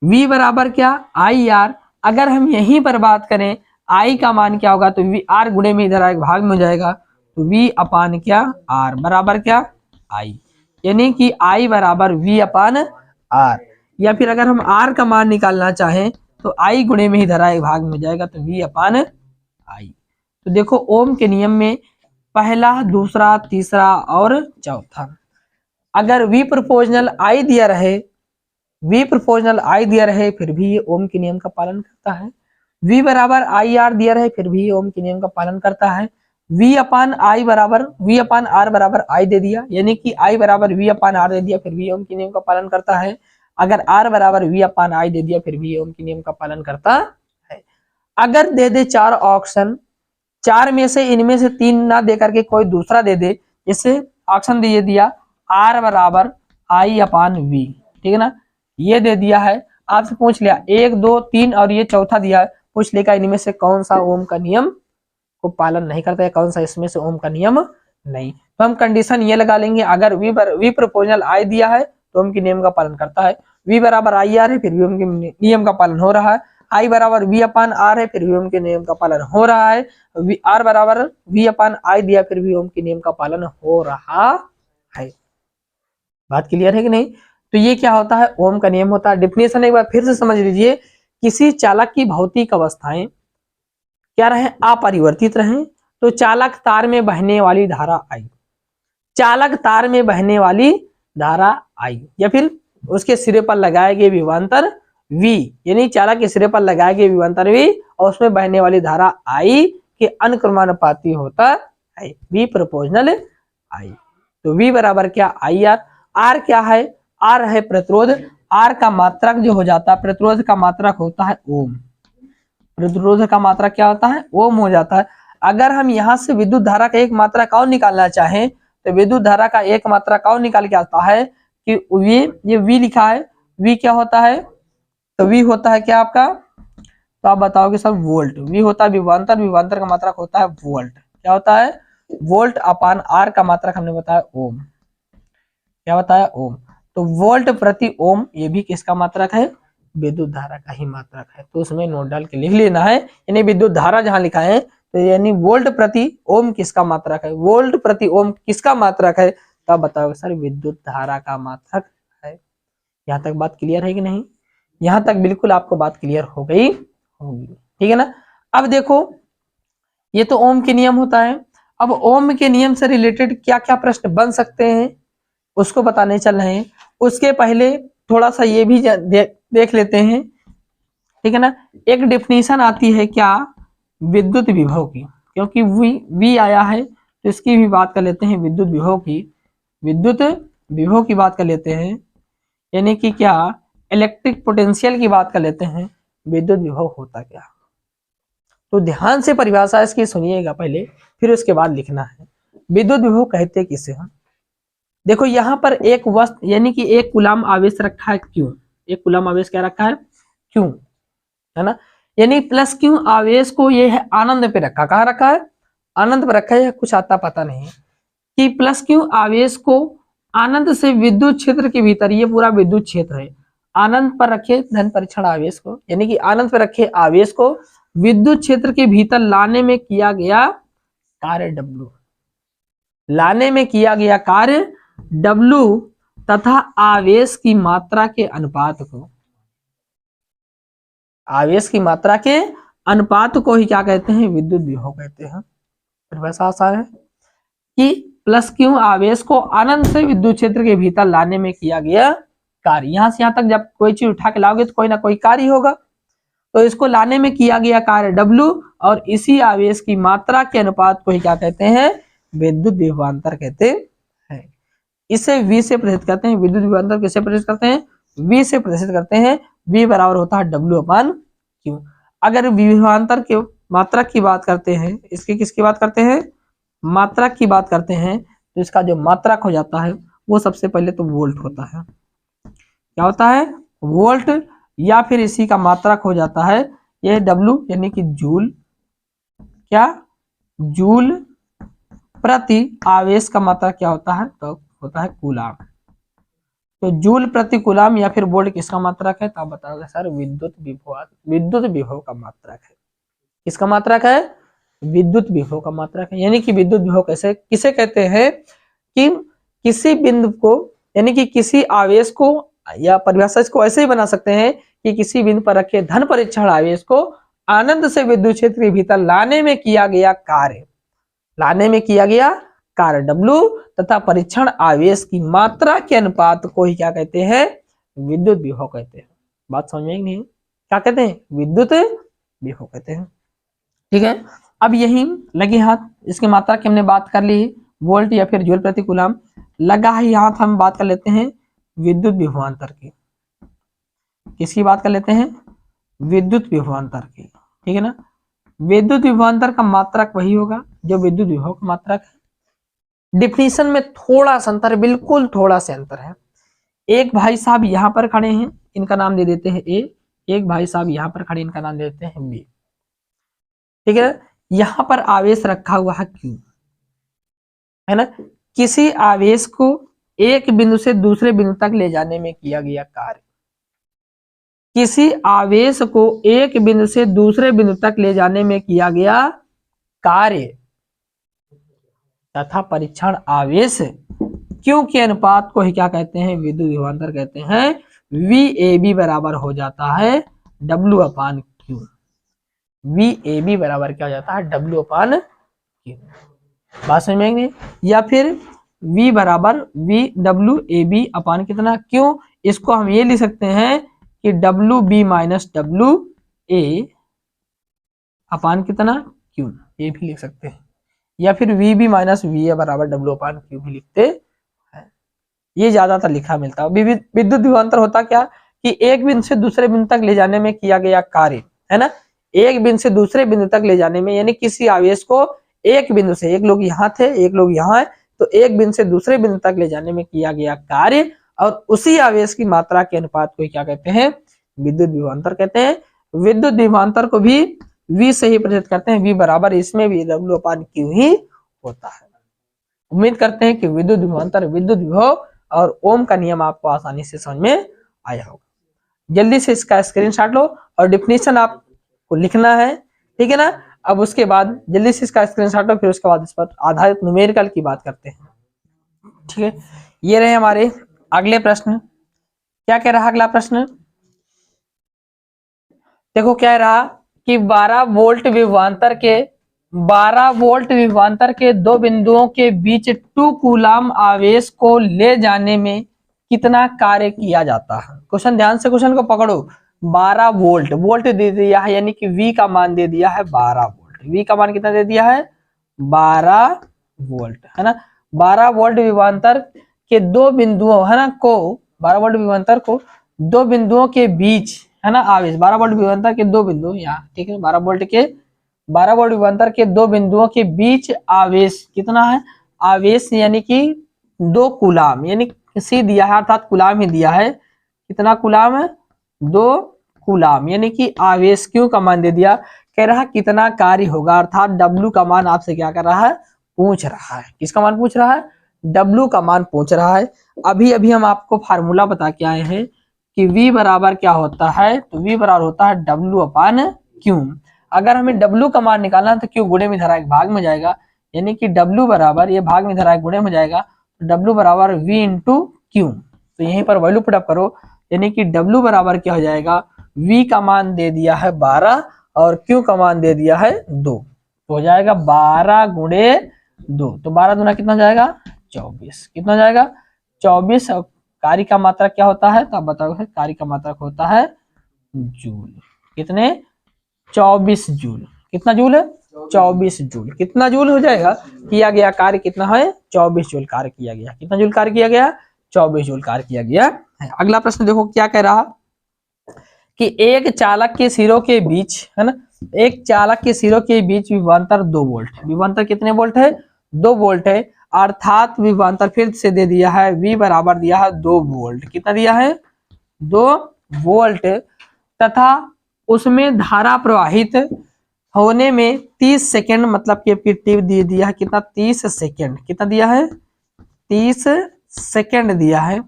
V बराबर क्या? I R। अगर हम यहीं पर बात करें I का मान क्या होगा? तो V R गुणे में इधर एक भाग में हो जाएगा, तो V अपान क्या? R बराबर क्या? I, यानी कि I बराबर V अपान R। या फिर अगर हम R का मान निकालना चाहें तो I गुणे में ही धरा एक भाग में हो जाएगा, तो V अपान I। तो देखो ओम के नियम में पहला, दूसरा, तीसरा और चौथा, अगर V प्रोपोर्शनल I दिया रहे, V प्रोपोर्शनल I दिया रहे, फिर भी ये ओम के नियम का पालन करता है। V बराबर IR दिया रहे, फिर भी ये ओम के नियम का पालन करता है। V अपान I बराबर V अपान R बराबर I दे दिया, यानी कि I बराबर V अपान R दे दिया, फिर भी ओम के नियम का पालन करता है। अगर R बराबर V अपान I दे दिया, फिर भी ओम के नियम का पालन करता है। अगर दे दे चार ऑप्शन, चार में से इनमें से तीन ना दे करके कोई दूसरा दे दे, जैसे ऑप्शन दे दिया R बराबर I अपान V, ठीक है ना, ये दे दिया है। आपसे पूछ लिया 1 2 3 और ये चौथा दिया है, पूछ लेगा इनमें से कौन सा ओम का नियम को पालन नहीं करता है, कौन सा इसमें से ओम का नियम नहीं। तो हम कंडीशन ये लगा लेंगे, अगर V प्रोपोर्शनल I दिया है तो ओम के नियम का पालन करता है। V बराबर IR है, फिर भी ओम के नियम का पालन हो रहा है। I बराबर V अपान R है, फिर भी ओम के नियम का पालन हो रहा है। R बराबर V अपान I दिया, फिर भी ओम के नियम का पालन हो रहा है। बात क्लियर है कि नहीं? तो ये क्या होता है? ओम का नियम होता है। डेफिनेशन एक बार फिर से समझ लीजिए, किसी चालक की भौतिक अवस्थाएं क्या रहे? अपरिवर्तित रहे। तो चालक तार में बहने वाली धारा I, चालक तार में बहने वाली धारा I, या फिर उसके सिरे पर लगाए गए विभवांतर V, यानी चालक के सिरे पर लगाए गए विभवांतर V और उसमें बहने वाली धारा I के अनुक्रमानुपाती होता है V प्रोपोर्शनल I। तो V बराबर क्या? IR। R क्या है? R है प्रतिरोध। R का मात्रक जो हो जाता है, प्रतिरोध का मात्रक होता है ओम। प्रतिरोध का मात्रक क्या होता है? ओम हो जाता है। अगर हम यहाँ से विद्युत धारा का एक मात्रक और निकालना चाहें तो विद्युत धारा का एक मात्रक और निकाल के आता है कि ये V लिखा है, V क्या होता है? तो V होता है क्या आपका? तो आप बताओगे सर वोल्ट। V होता है विभवांतर, विभवांतर का मात्रक होता है वोल्ट। क्या होता है? वोल्ट अपान R का मात्रक हमने बताया ओम। क्या बताया? ओम। तो वोल्ट प्रति ओम ये भी किसका मात्रक है? विद्युत धारा का ही मात्रक है। तो उसमें नोट डाल के लिख लेना है, यानी विद्युत धारा जहां लिखा है तो यानी वोल्ट प्रति ओम किसका मात्रक है? वोल्ट प्रति ओम किसका मात्रक है? तो आप बताओगे सर विद्युत धारा का मात्रक है। यहाँ तक बात क्लियर है कि नहीं? यहाँ तक बिल्कुल आपको बात क्लियर हो गई होगी, ठीक है ना। अब देखो ये तो ओम के नियम होता है। अब ओम के नियम से रिलेटेड क्या क्या प्रश्न बन सकते हैं उसको बताने चल रहे हैं। उसके पहले थोड़ा सा ये भी देख लेते हैं, ठीक है ना। एक डेफिनेशन आती है क्या? विद्युत विभव की, क्योंकि V आया है तो इसकी भी बात कर लेते हैं, विद्युत विभव की। विद्युत विभव की बात कर लेते हैं, यानी कि क्या? इलेक्ट्रिक पोटेंशियल की बात कर लेते हैं। विद्युत विभव होता क्या? तो ध्यान से परिभाषा इसकी सुनिएगा पहले, फिर उसके बाद लिखना है। विद्युत विभव कहते किसे हम? देखो यहाँ पर एक वस्तु यानी कि एक कूलम आवेश रखा है Q, एक कूलम आवेश क्या रखा है? Q, है ना, यानी प्लस Q आवेश को ये है आनंद पे रखा। कहाँ रखा है? आनंद पे रखा है। कुछ आता पता नहीं कि प्लस Q आवेश को आनंद से विद्युत क्षेत्र के भीतर, ये पूरा विद्युत क्षेत्र है, आनंद पर रखे धन परीक्षण आवेश को, यानी कि आनंद पर रखे आवेश को विद्युत क्षेत्र के भीतर लाने में किया गया कार्य W, लाने में किया गया कार्य W तथा आवेश की मात्रा के अनुपात को, आवेश की मात्रा के अनुपात को ही क्या कहते हैं, विद्युत विभव कहते हैं। फिर वैसा आसान है कि प्लस क्यू आवेश को अनंत से विद्युत क्षेत्र के भीतर लाने में किया गया कार्य। यहां से यहां तक जब कोई चीज उठा के लाओगे तो कोई ना कोई कार्य होगा, तो इसको लाने में किया गया कार्य W और इसी आवेश की मात्रा के अनुपात को ही क्या कहते हैं, विद्युत विभवांतर कहते हैं। इसे V से प्रदर्शित करते हैं। विद्युत विभवांतर किसे प्रदर्शित करते हैं, V से प्रदर्शित करते हैं। V बराबर होता है W/Q। अगर विभवांतर के मात्रा की बात करते हैं, इसकी किसकी बात करते हैं, मात्रा की बात करते हैं, तो इसका जो मात्रक हो जाता है वो सबसे पहले तो वोल्ट होता है। क्या होता है, वोल्ट, या फिर इसी का मात्रक हो जाता है ये W यानी कि जूल, क्या, जूल प्रति आवेश का मात्रक क्या होता है, तो होता है कूलाम। तो जूल प्रति कूलाम या फिर वोल्ट किसका मात्रक है, तो आप बताओगे सर विद्युत विभव का मात्रक है। किसका मात्रक है, विद्युत विभव का मात्रक है। यानी कि विद्युत विभव कैसे किसे कहते हैं कि किसी बिंदु को, यानी कि किसी आवेश को, या परिभाषा इसको ऐसे ही बना सकते हैं कि किसी बिंदु पर रखे धन परीक्षण आवेश को अनंत से विद्युत क्षेत्र के भीतर लाने में किया गया कार्य, लाने में किया गया कार्य W तथा परीक्षण आवेश की मात्रा के अनुपात को ही क्या कहते हैं, विद्युत विभव कहते हैं। बात समझ में नहीं, क्या कहते हैं, विद्युत विभव कहते हैं। ठीक है, अब यही लगे हाथ, इसकी मात्रा की हमने बात कर ली, वोल्ट या फिर जूल प्रति कूलाम। लगा ही हाथ हम बात कर लेते हैं विद्युत विभवांतर की। किसकी बात कर लेते हैं, विद्युत विभवांतर की। ठीक है ना, विद्युत विभवांतर का मात्रक वही होगा जो विद्युत विभव का मात्रक है। डिफिनीशन में थोड़ा सा अंतर, बिल्कुल थोड़ा सा अंतर है। एक भाई साहब यहाँ पर खड़े हैं, इनका नाम दे देते हैं A, एक भाई साहब यहाँ पर खड़े, इनका नाम दे देते हैं B। ठीक है, यहां पर आवेश रखा हुआ है Q, है ना। किसी आवेश को एक बिंदु से दूसरे बिंदु तक ले जाने में किया गया कार्य, किसी आवेश को एक बिंदु से दूसरे बिंदु तक ले जाने में किया गया कार्य तथा परीक्षण आवेश Q के अनुपात को ही क्या कहते हैं, विद्युत विभवांतर कहते हैं। VAB बराबर हो जाता है W/Q। VAB बराबर क्या हो जाता है, W/Q। बात समझ में नहीं, या फिर V बराबर VWAB अपान कितना, क्यों, इसको हम ये लिख सकते हैं कि WB माइनस WA अपान कितना Q, ये भी लिख सकते हैं। या फिर VB माइनस VA बराबर W/Q भी लिखते हैं। ये ज्यादातर लिखा मिलता है। विद्युत विभवांतर होता क्या कि एक बिंदु से दूसरे बिंदु तक ले जाने में किया गया कार्य, है ना, एक बिंदु से दूसरे बिंदु तक ले जाने में, यानी किसी आवेश को एक बिंदु से, एक लोग यहाँ थे एक लोग यहाँ है, तो एक बिंदु से दूसरे बिंदु तक ले जाने में किया गया कार्य और उसी आवेश की मात्रा के अनुपात को क्या कहते हैं, विद्युत विभवांतर कहते हैं। विद्युत विभवांतर को भी V से ही प्रदर्शित करते हैं। V बराबर इसमें भी W/Q ही होता है। उम्मीद करते हैं कि विद्युत विभवांतर, विद्युत विभव और ओम का नियम आपको आसानी से समझ में आया होगा। जल्दी से इसका स्क्रीनशॉट लो और डिफिनीशन आपको लिखना है। ठीक है ना, अब उसके बाद जल्दी से इसका स्क्रीनशॉट लो, फिर उसके बाद इस पर आधारित न्यूमेरिकल की बात करते हैं। ठीक है, ये रहे हमारे अगले प्रश्न। क्या कह रहा अगला प्रश्न, देखो क्या रहा कि 12 वोल्ट विभवांतर के दो बिंदुओं के बीच 2 कूलाम आवेश को ले जाने में कितना कार्य किया जाता है। क्वेश्चन ध्यान से क्वेश्चन को पकड़ो। 12 वोल्ट दे दिया है, यानी कि V का मान दे दिया है 12 वोल्ट। V का मान कितना दे दिया है, 12 वोल्ट, है ना। 12 वोल्ट विभवांतर के दो बिंदुओं, है ना, को 12 वोल्ट विभवांतर को दो बिंदुओं के बीच, है ना, आवेश 12 वोल्ट विभवांतर के दो बिंदु यहाँ, ठीक है, 12 वोल्ट विभवांतर के दो बिंदुओं के बीच आवेश कितना है, आवेश यानी कि 2 कूलाम, यानी सी दिया है अर्थात कूलाम ही दिया है। कितना कूलाम है, 2 कूलाम, यानी कि आवेश क्यू का मान दे दिया। कह रहा कितना कार्य होगा, अर्थात W का मान आपसे क्या कर रहा है, पूछ रहा है। किसका मान पूछ रहा है, W का मान पूछ रहा है। अभी हम आपको फार्मूला बता के आए हैं कि V बराबर क्या होता है, तो V बराबर होता है W/Q। अगर हमें W का मान निकालना है तो Q गुणे में धारा एक भाग में जाएगा, यानी कि W बराबर, ये भाग में इधर आए गुणे में जाएगा, तो W बराबर V इंटू क्यू। तो यहीं पर वैल्यू पुटअप करो, यानी कि W बराबर क्या हो जाएगा, V का मान दे दिया है 12 और Q का मान दे दिया है 2, तो हो जाएगा 12 गुणे 2, तो 12 दूना कितना हो जाएगा 24, कितना हो जाएगा 24। और कार्य का मात्रक क्या होता है, तो आप बताओगे कार्य का मात्रक होता है जूल। कितने 24 जूल, कितना जूल है 24 जूल। कितना जूल हो जाएगा, किया गया कार्य कितना है 24 जूल कार्य किया गया। कितना जूल कार्य किया गया 24 जूल कार्य किया गया है। अगला प्रश्न देखो क्या कह रहा कि एक चालक के सिरों के बीच, है ना, एक चालक के सिरों के बीच विभवांतर 2 वोल्ट, विभवांतर कितने वोल्ट है 2 वोल्ट है, अर्थात विभवांतर फिर से दे दिया है V बराबर दिया है 2 वोल्ट, कितना दिया है 2 वोल्ट, तथा उसमें धारा प्रवाहित होने में 30 सेकेंड, मतलब कि आपकी टिप दे दिया है कितना 30 सेकेंड, कितना दिया है 30 सेकेंड दिया है।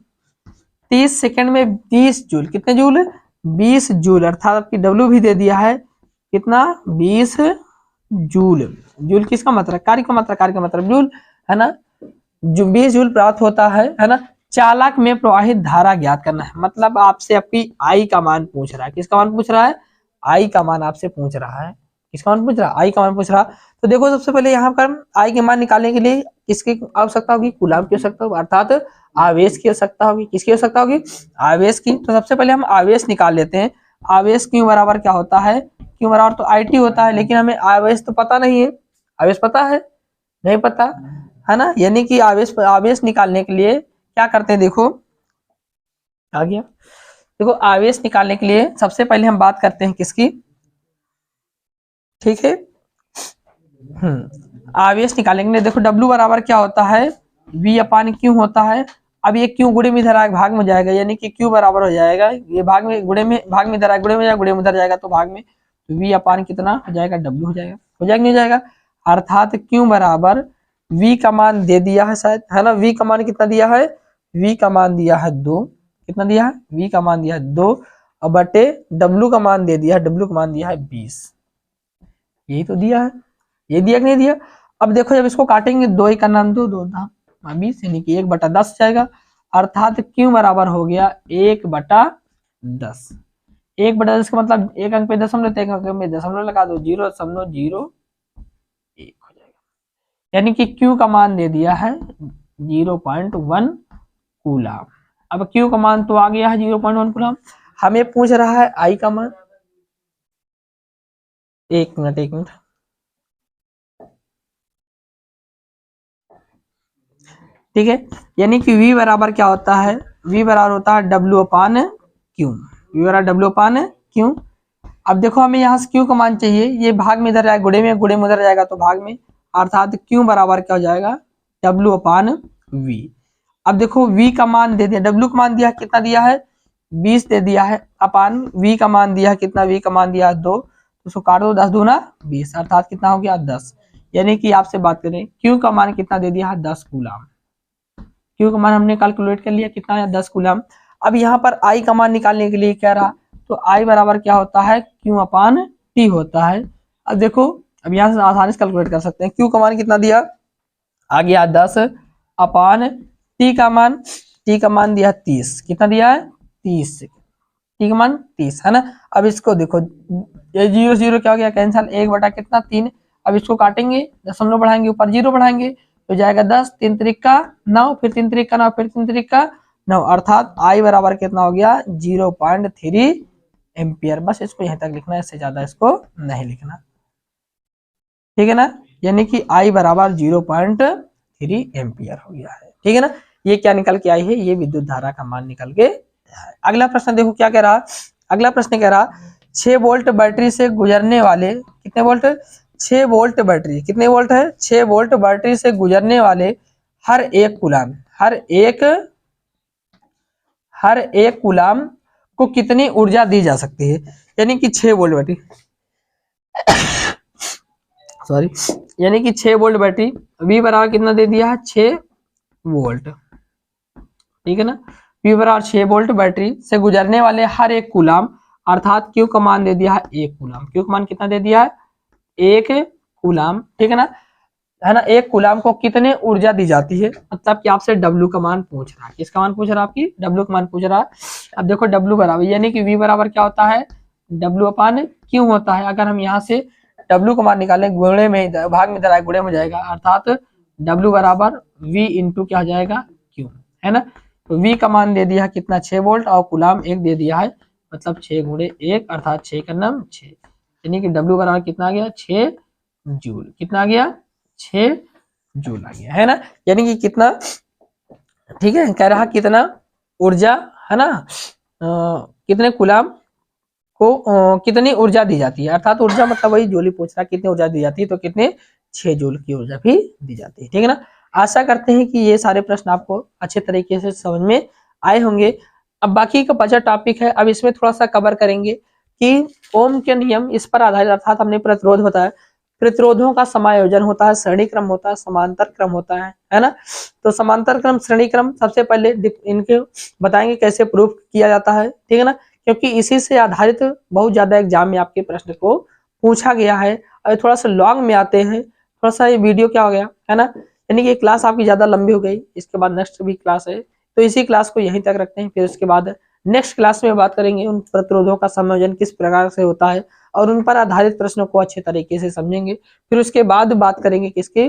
30 सेकेंड में 20 जूल, कितने जूल 20 जूल, अर्थात आपकी W भी दे दिया है कितना 20 जूल। जूल किसका मतलब, कार्य का मतलब, कार्य का मतलब जूल, है ना, जो 20 जूल प्राप्त होता है ना। चालक में प्रवाहित धारा ज्ञात करना है, मतलब आपसे आपकी आई का मान पूछ रहा है, किसका मान पूछ रहा है, आई का मान आपसे पूछ रहा है, किसका मान पूछ रहा है, आई का मान पूछ रहा। तो देखो सबसे पहले यहाँ पर आई के मान निकालने के लिए किसकी आवश्यकता होगी, कूलाम की आवश्यकता होगी, अर्थात आवेश की आवश्यकता होगी, किसकी आवश्यकता होगी, आवेश की। तो सबसे पहले हम आवेश निकाल लेते हैं। आवेश क्यू बराबर क्या होता है, क्यू बराबर तो आई टी होता है, लेकिन हमें आवेश तो पता नहीं है, आवेश पता है नहीं पता, है ना, यानी कि आवेश निकालने के लिए क्या करते हैं, देखो आ गया, देखो आवेश निकालने के लिए सबसे पहले हम बात करते हैं किसकी, ठीक है, आवेश निकालने के लिए देखो W बराबर क्या होता है, V अपान क्यू होता है। अब ये क्यू गुणे में इधर आए भाग में जाएगा, यानी कि क्यू बराबर हो जाएगा, ये भाग में गुणे में, भाग में इधर आए गुणे में जाएगा, गुणे में इधर जाएगा तो भाग में, तो V अपान कितना हो जाएगा W हो जाएगा, हो जाएगा नहीं हो जाएगा, अर्थात क्यू बराबर V का मान दे दिया है शायद, है ना, V का मान कितना दिया है, V का मान दिया है 2, कितना दिया है, V का मान दिया है 2, और बटे W का मान दे दिया है, W का मान दिया है 20, यही तो दिया है, ये दिया कि नहीं दिया। अब देखो जब इसको काटेंगे, 2 का नाम 2, 2 20, यानी कि 1/10 जाएगा, अर्थात क्यू बराबर हो गया 1/10। 1/10 का मतलब एक अंक पे दशमलव, एक अंक में दशमलव लगा दो, 0.01 हो जाएगा, यानी कि क्यू का मान दे दिया है 0.1 कूलम। अब क्यू का मान तो आ गया है 0.1 कूलम, हमें पूछ रहा है आई का मान, एक मिनट, ठीक है, यानी कि V बराबर क्या होता है, V बराबर होता है W अपान क्यू, V बराबर W अपान क्यू। अब देखो हमें यहाँ से Q का मान चाहिए, ये भाग में इधर जाएगा, गुणे में उधर जाएगा तो भाग में, अर्थात Q बराबर क्या हो जाएगा W अपान V। अब देखो V का मान दे दिया, W का मान दिया कितना दिया है 20 दे दिया है, अपान V का मान दिया कितना, V का मान दिया है 2, तो उसको काट दो, 10 दूना 20, अर्थात कितना हो गया 10, यानी कि आपसे बात करें Q का मान कितना दे दिया है 10 कूलम। क्यू का मान हमने कैलकुलेट कर लिया कितना है 10 कूलम। अब यहाँ पर आई का मान निकालने के लिए क्या रहा, तो आई बराबर क्या होता है क्यू अपान टी होता है। अब देखो अब यहाँ से आसानी से कैलकुलेट कर सकते हैं, क्यू का मान कितना दिया आ गया 10 अपान टी का मान दिया 30, कितना दिया है 30, टी का मान 30, है ना। अब इसको देखो ये 0 0 क्या हो गया कैंसल, 1 कितना 3, अब इसको काटेंगे, दशमलव बढ़ाएंगे, ऊपर 0 बढ़ाएंगे तो जाएगा 10, 3 त्रिका 9, फिर 3 त्रिका 9, फिर 3 त्रिका 9, अर्थात आई बराबर कितना हो गया 0.3 एम्पियर। बस इसको यहीं तक लिखना है, इससे ज्यादा इसको नहीं लिखना, ठीक है ना, यानी कि आई बराबर 0.3 एम्पियर हो गया है, ठीक है ना। ये क्या निकल के आई है, ये विद्युत धारा का मान निकल के। अगला प्रश्न देखो क्या कह रहा, अगला प्रश्न कह रहा 6 वोल्ट बैटरी से गुजरने वाले, कितने वोल्ट 6 वोल्ट बैटरी, कितने वोल्ट है 6 वोल्ट बैटरी से गुजरने वाले हर एक कूलम, हर एक कूलम को कितनी ऊर्जा दी जा सकती है, यानी कि 6 वोल्ट बैटरी सॉरी, यानी कि 6 वोल्ट बैटरी, V बराबर कितना दे दिया है 6 वोल्ट, ठीक है ना। V बराबर 6 वोल्ट बैटरी से गुजरने वाले हर एक कूलम, अर्थात Q का मान दे दिया है 1 कूलम, Q का मान कितना दे दिया है 1 कूलम, ठीक है ना। है ना, एक कूलाम को कितने ऊर्जा दी जाती है, मतलब कि आपसे डब्ल्यू का मान पूछ रहा है, किसका मान पूछ रहा है, आपकी डब्ल्यू का मान पूछ रहा है। अब देखो डब्ल्यू बराबर यानी कि वी बराबर क्या होता है, डब्ल्यू अपान क्यू होता है। अगर हम यहाँ से डब्ल्यू का मान निकालें, गुणे में भाग में इधर आए गुणे में जाएगा, अर्थात डब्ल्यू बराबर वी इंटू क्या हो जाएगा, क्यू, है ना। तो वी का मान दे दिया कितना 6 वोल्ट और कूलाम एक दे दिया है, मतलब 6 गुणे 1 अर्थात 6 का नाम 6, यानी कि डब्ल्यू बराबर कितना आ गया 6 जूल, कितना आ गया 6 जूल आ गया, है ना। यानी कि कितना, ठीक है, कह रहा कितना ऊर्जा, है ना, कितने कूलाम को कितनी ऊर्जा दी जाती है, अर्थात ऊर्जा मतलब वही जूल ही पूछ रहा कितनी ऊर्जा दी जाती है, तो कितने 6 जूल की ऊर्जा भी दी जाती है, ठीक है ना। आशा करते हैं कि ये सारे प्रश्न आपको अच्छे तरीके से समझ में आए होंगे। अब बाकी का बचा टॉपिक है, अब इसमें थोड़ा सा कवर करेंगे कि ओम के नियम इस पर आधारित, अर्थात हमने प्रतिरोध बताया, प्रतिरोधों का समायोजन होता है, श्रेणी क्रम होता है, समांतर क्रम होता है ना। तो समांतर क्रम श्रेणी क्रम सबसे पहले इनके बताएंगे कैसे प्रूफ किया जाता है, ठीक है ना, क्योंकि इसी से आधारित बहुत ज्यादा एग्जाम में आपके प्रश्न को पूछा गया है और थोड़ा सा लॉन्ग में आते हैं, थोड़ा सा ये वीडियो क्या हो गया, है ना, यानी कि क्लास आपकी ज्यादा लंबी हो गई, इसके बाद नेक्स्ट भी क्लास है, तो इसी क्लास को यहीं तक रखते हैं, फिर उसके बाद नेक्स्ट क्लास में बात करेंगे उन प्रतिरोधों का संयोजन किस प्रकार से होता है और उन पर आधारित प्रश्नों को अच्छे तरीके से समझेंगे। फिर उसके बाद बात करेंगे किसकी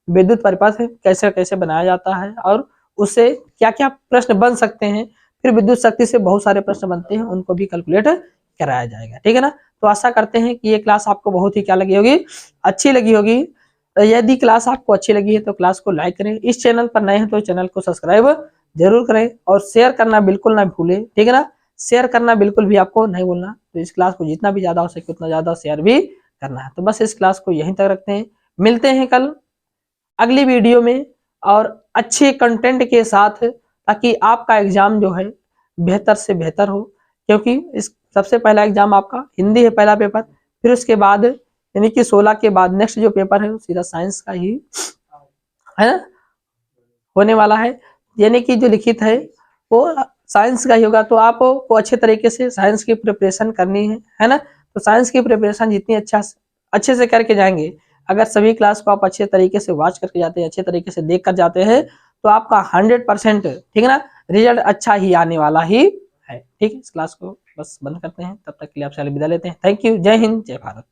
विद्युत परिपथ कैसे कैसे बनाया जाता है और उससे क्या क्या प्रश्न बन सकते हैं, फिर विद्युत शक्ति से बहुत सारे प्रश्न बनते हैं, उनको भी कैलकुलेट कराया जाएगा, ठीक है ना। तो आशा करते हैं कि ये क्लास आपको बहुत ही क्या लगी होगी, अच्छी लगी होगी। यदि क्लास आपको अच्छी लगी है तो क्लास को लाइक करें, इस चैनल पर नए हैं तो चैनल को सब्सक्राइब जरूर करें और शेयर करना बिल्कुल ना भूलें, ठीक है ना, शेयर करना बिल्कुल भी आपको नहीं भूलना। तो इस क्लास को जितना भी ज्यादा हो सके उतना ज्यादा शेयर भी करना है। तो बस इस क्लास को यहीं तक रखते हैं, मिलते हैं कल अगली वीडियो में और अच्छे कंटेंट के साथ, ताकि आपका एग्जाम जो है बेहतर से बेहतर हो, क्योंकि इस सबसे पहला एग्जाम आपका हिंदी है पहला पेपर, फिर उसके बाद यानी कि 16 के बाद नेक्स्ट जो पेपर है वो सीधा साइंस का ही है ना होने वाला है, यानी कि जो लिखित है वो साइंस का ही होगा। तो आपको अच्छे तरीके से साइंस की प्रिपरेशन करनी है ना। तो साइंस की प्रिपरेशन जितनी अच्छे से करके जाएंगे, अगर सभी क्लास को आप अच्छे तरीके से वॉच करके जाते हैं, अच्छे तरीके से देख कर जाते हैं, तो आपका 100% ठीक है ना रिजल्ट अच्छा ही आने वाला ही है। ठीक है, इस क्लास को बस बंद करते हैं, तब तक के लिए आपसे विदा लेते हैं। थैंक यू, जय हिंद, जय भारत।